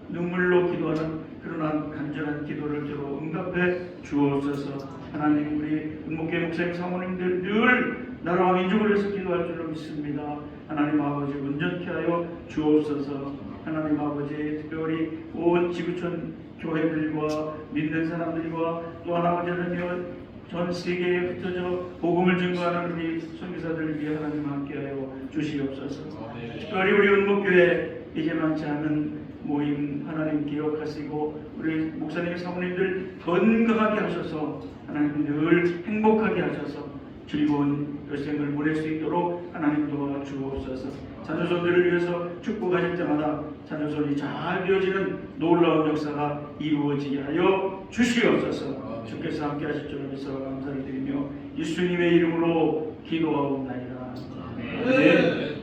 눈물로 기도하는 그러한 간절한 기도를 들어 응답해 주옵소서. 하나님 우리 은목회 목사님 사모님들 늘 나라와 민족을 위해서 기도할 줄로 믿습니다. 하나님 아버지 온전케 하여 주옵소서. 하나님 아버지 특별히 온 지구촌 교회들과 믿는 사람들과 또한 아버지 하나님 전 세계에 흩어져 복음을 증거하는 우리 선교사들을 위해 하나님 함께하여 주시옵소서. 특별히 우리 은목교회 이제 많지 않은 모임 하나님 기억하시고 우리 목사님 사모님들 건강하게 하셔서 하나님 늘 행복하게 하셔서 즐거운 여생을 보낼 수 있도록 하나님 도와주옵소서. 자녀손들을 위해서 축복하실 때마다 자녀손이 잘 되어지는 놀라운 역사가 이루어지게 하여 주시옵소서. 주께서 함께 하실 줄 믿어 감사를 드리며 예수님의 이름으로 기도하옵나이다. 아멘.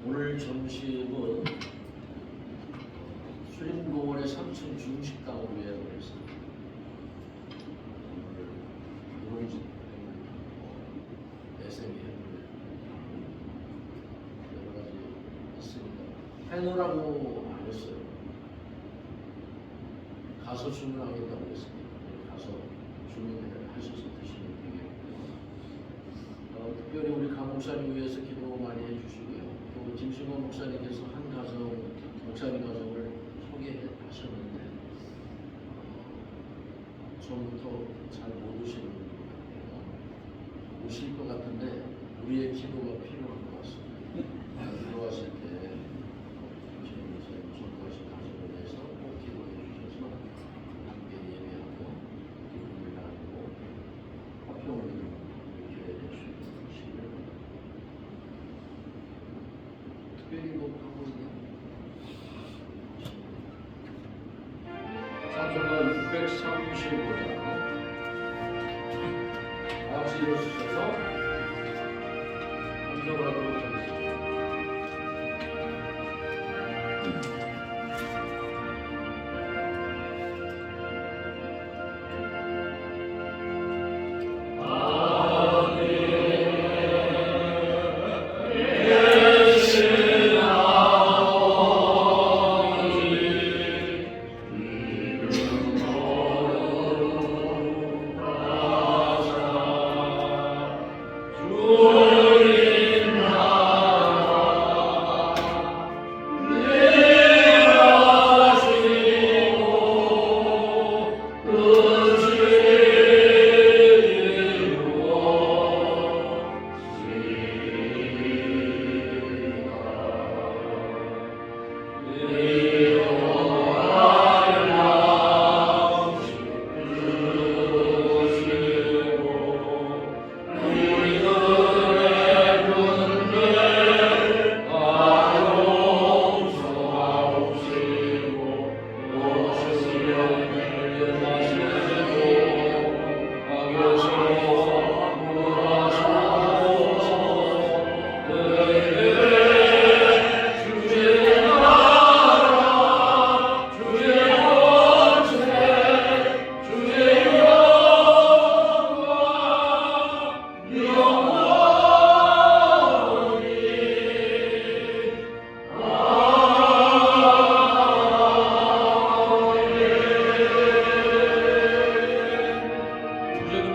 오늘 점심은 수림공원의 3층 중식당으로 예약을 했습니다. 오늘 누룽지 내생이 여러 가지 있습니다. 해놓으라고 안 했어요. 가서 주문하겠다고 했습니다. 가서 주문하셔서 드시면 되겠고요. 특별히 우리 강 목사님 위해서 기도 많이 해주시고요. 또 김승원 목사님께서 한 가정, 목사님 가정을 소개하셨는데 처음부터 잘 못 오시는 것 같아요. 오실 것 같은데 우리의 기도가 필요한 것 같습니다. 들어왔을 때 김승원 목사님 전도하신 가정을 위해서 꼭 기도해 주셔서 함께 예배하고 기도를 나누고 화평을 이루게 해주시기를 바랍니다. 특별히 목하고 있는 찬송가 635장 다 같이 일어서셔서 함성을 하도록 하겠습니다.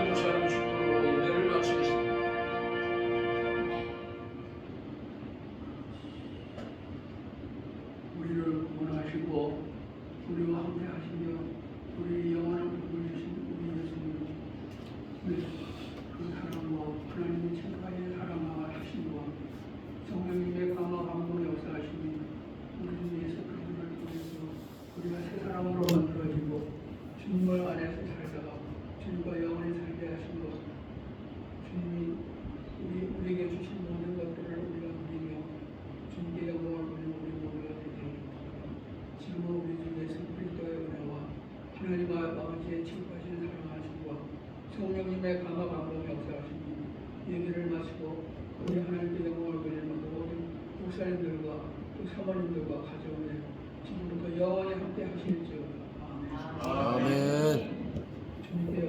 목사님 축도로 예배를 마치겠습니다. 우리를 구원하시고 우리와 함께 하시며 우리 영원한 복을 주신 우리 예수님, 그 사랑과 하나님의 지금까지 사랑하심과 성령님의 강화 감동 역사하심이 우리 예수 그리스도를 통해서 우리가 새 사람으로 만들어지고 주님을 안에서 살다가 주님과 영원히 살게 하신 것, 주님이 우리에게 주신 모든 것들을 우리가 누리며 주님께 영광을 돌리는 우리 모두가 되게 하옵소서. 지금은 우리 주 예수 그리스도의 은혜와 하나님 아버지의 지극하신 사랑하심과 성령님의 강화 감동 역사하심이 예배를 마치고 우리 하나님께 영광을 돌리는 모든 목사님들과 또 사모님들과 가정에 지금부터 영원히 함께 하실지어다. 아멘. 아멘. 주님께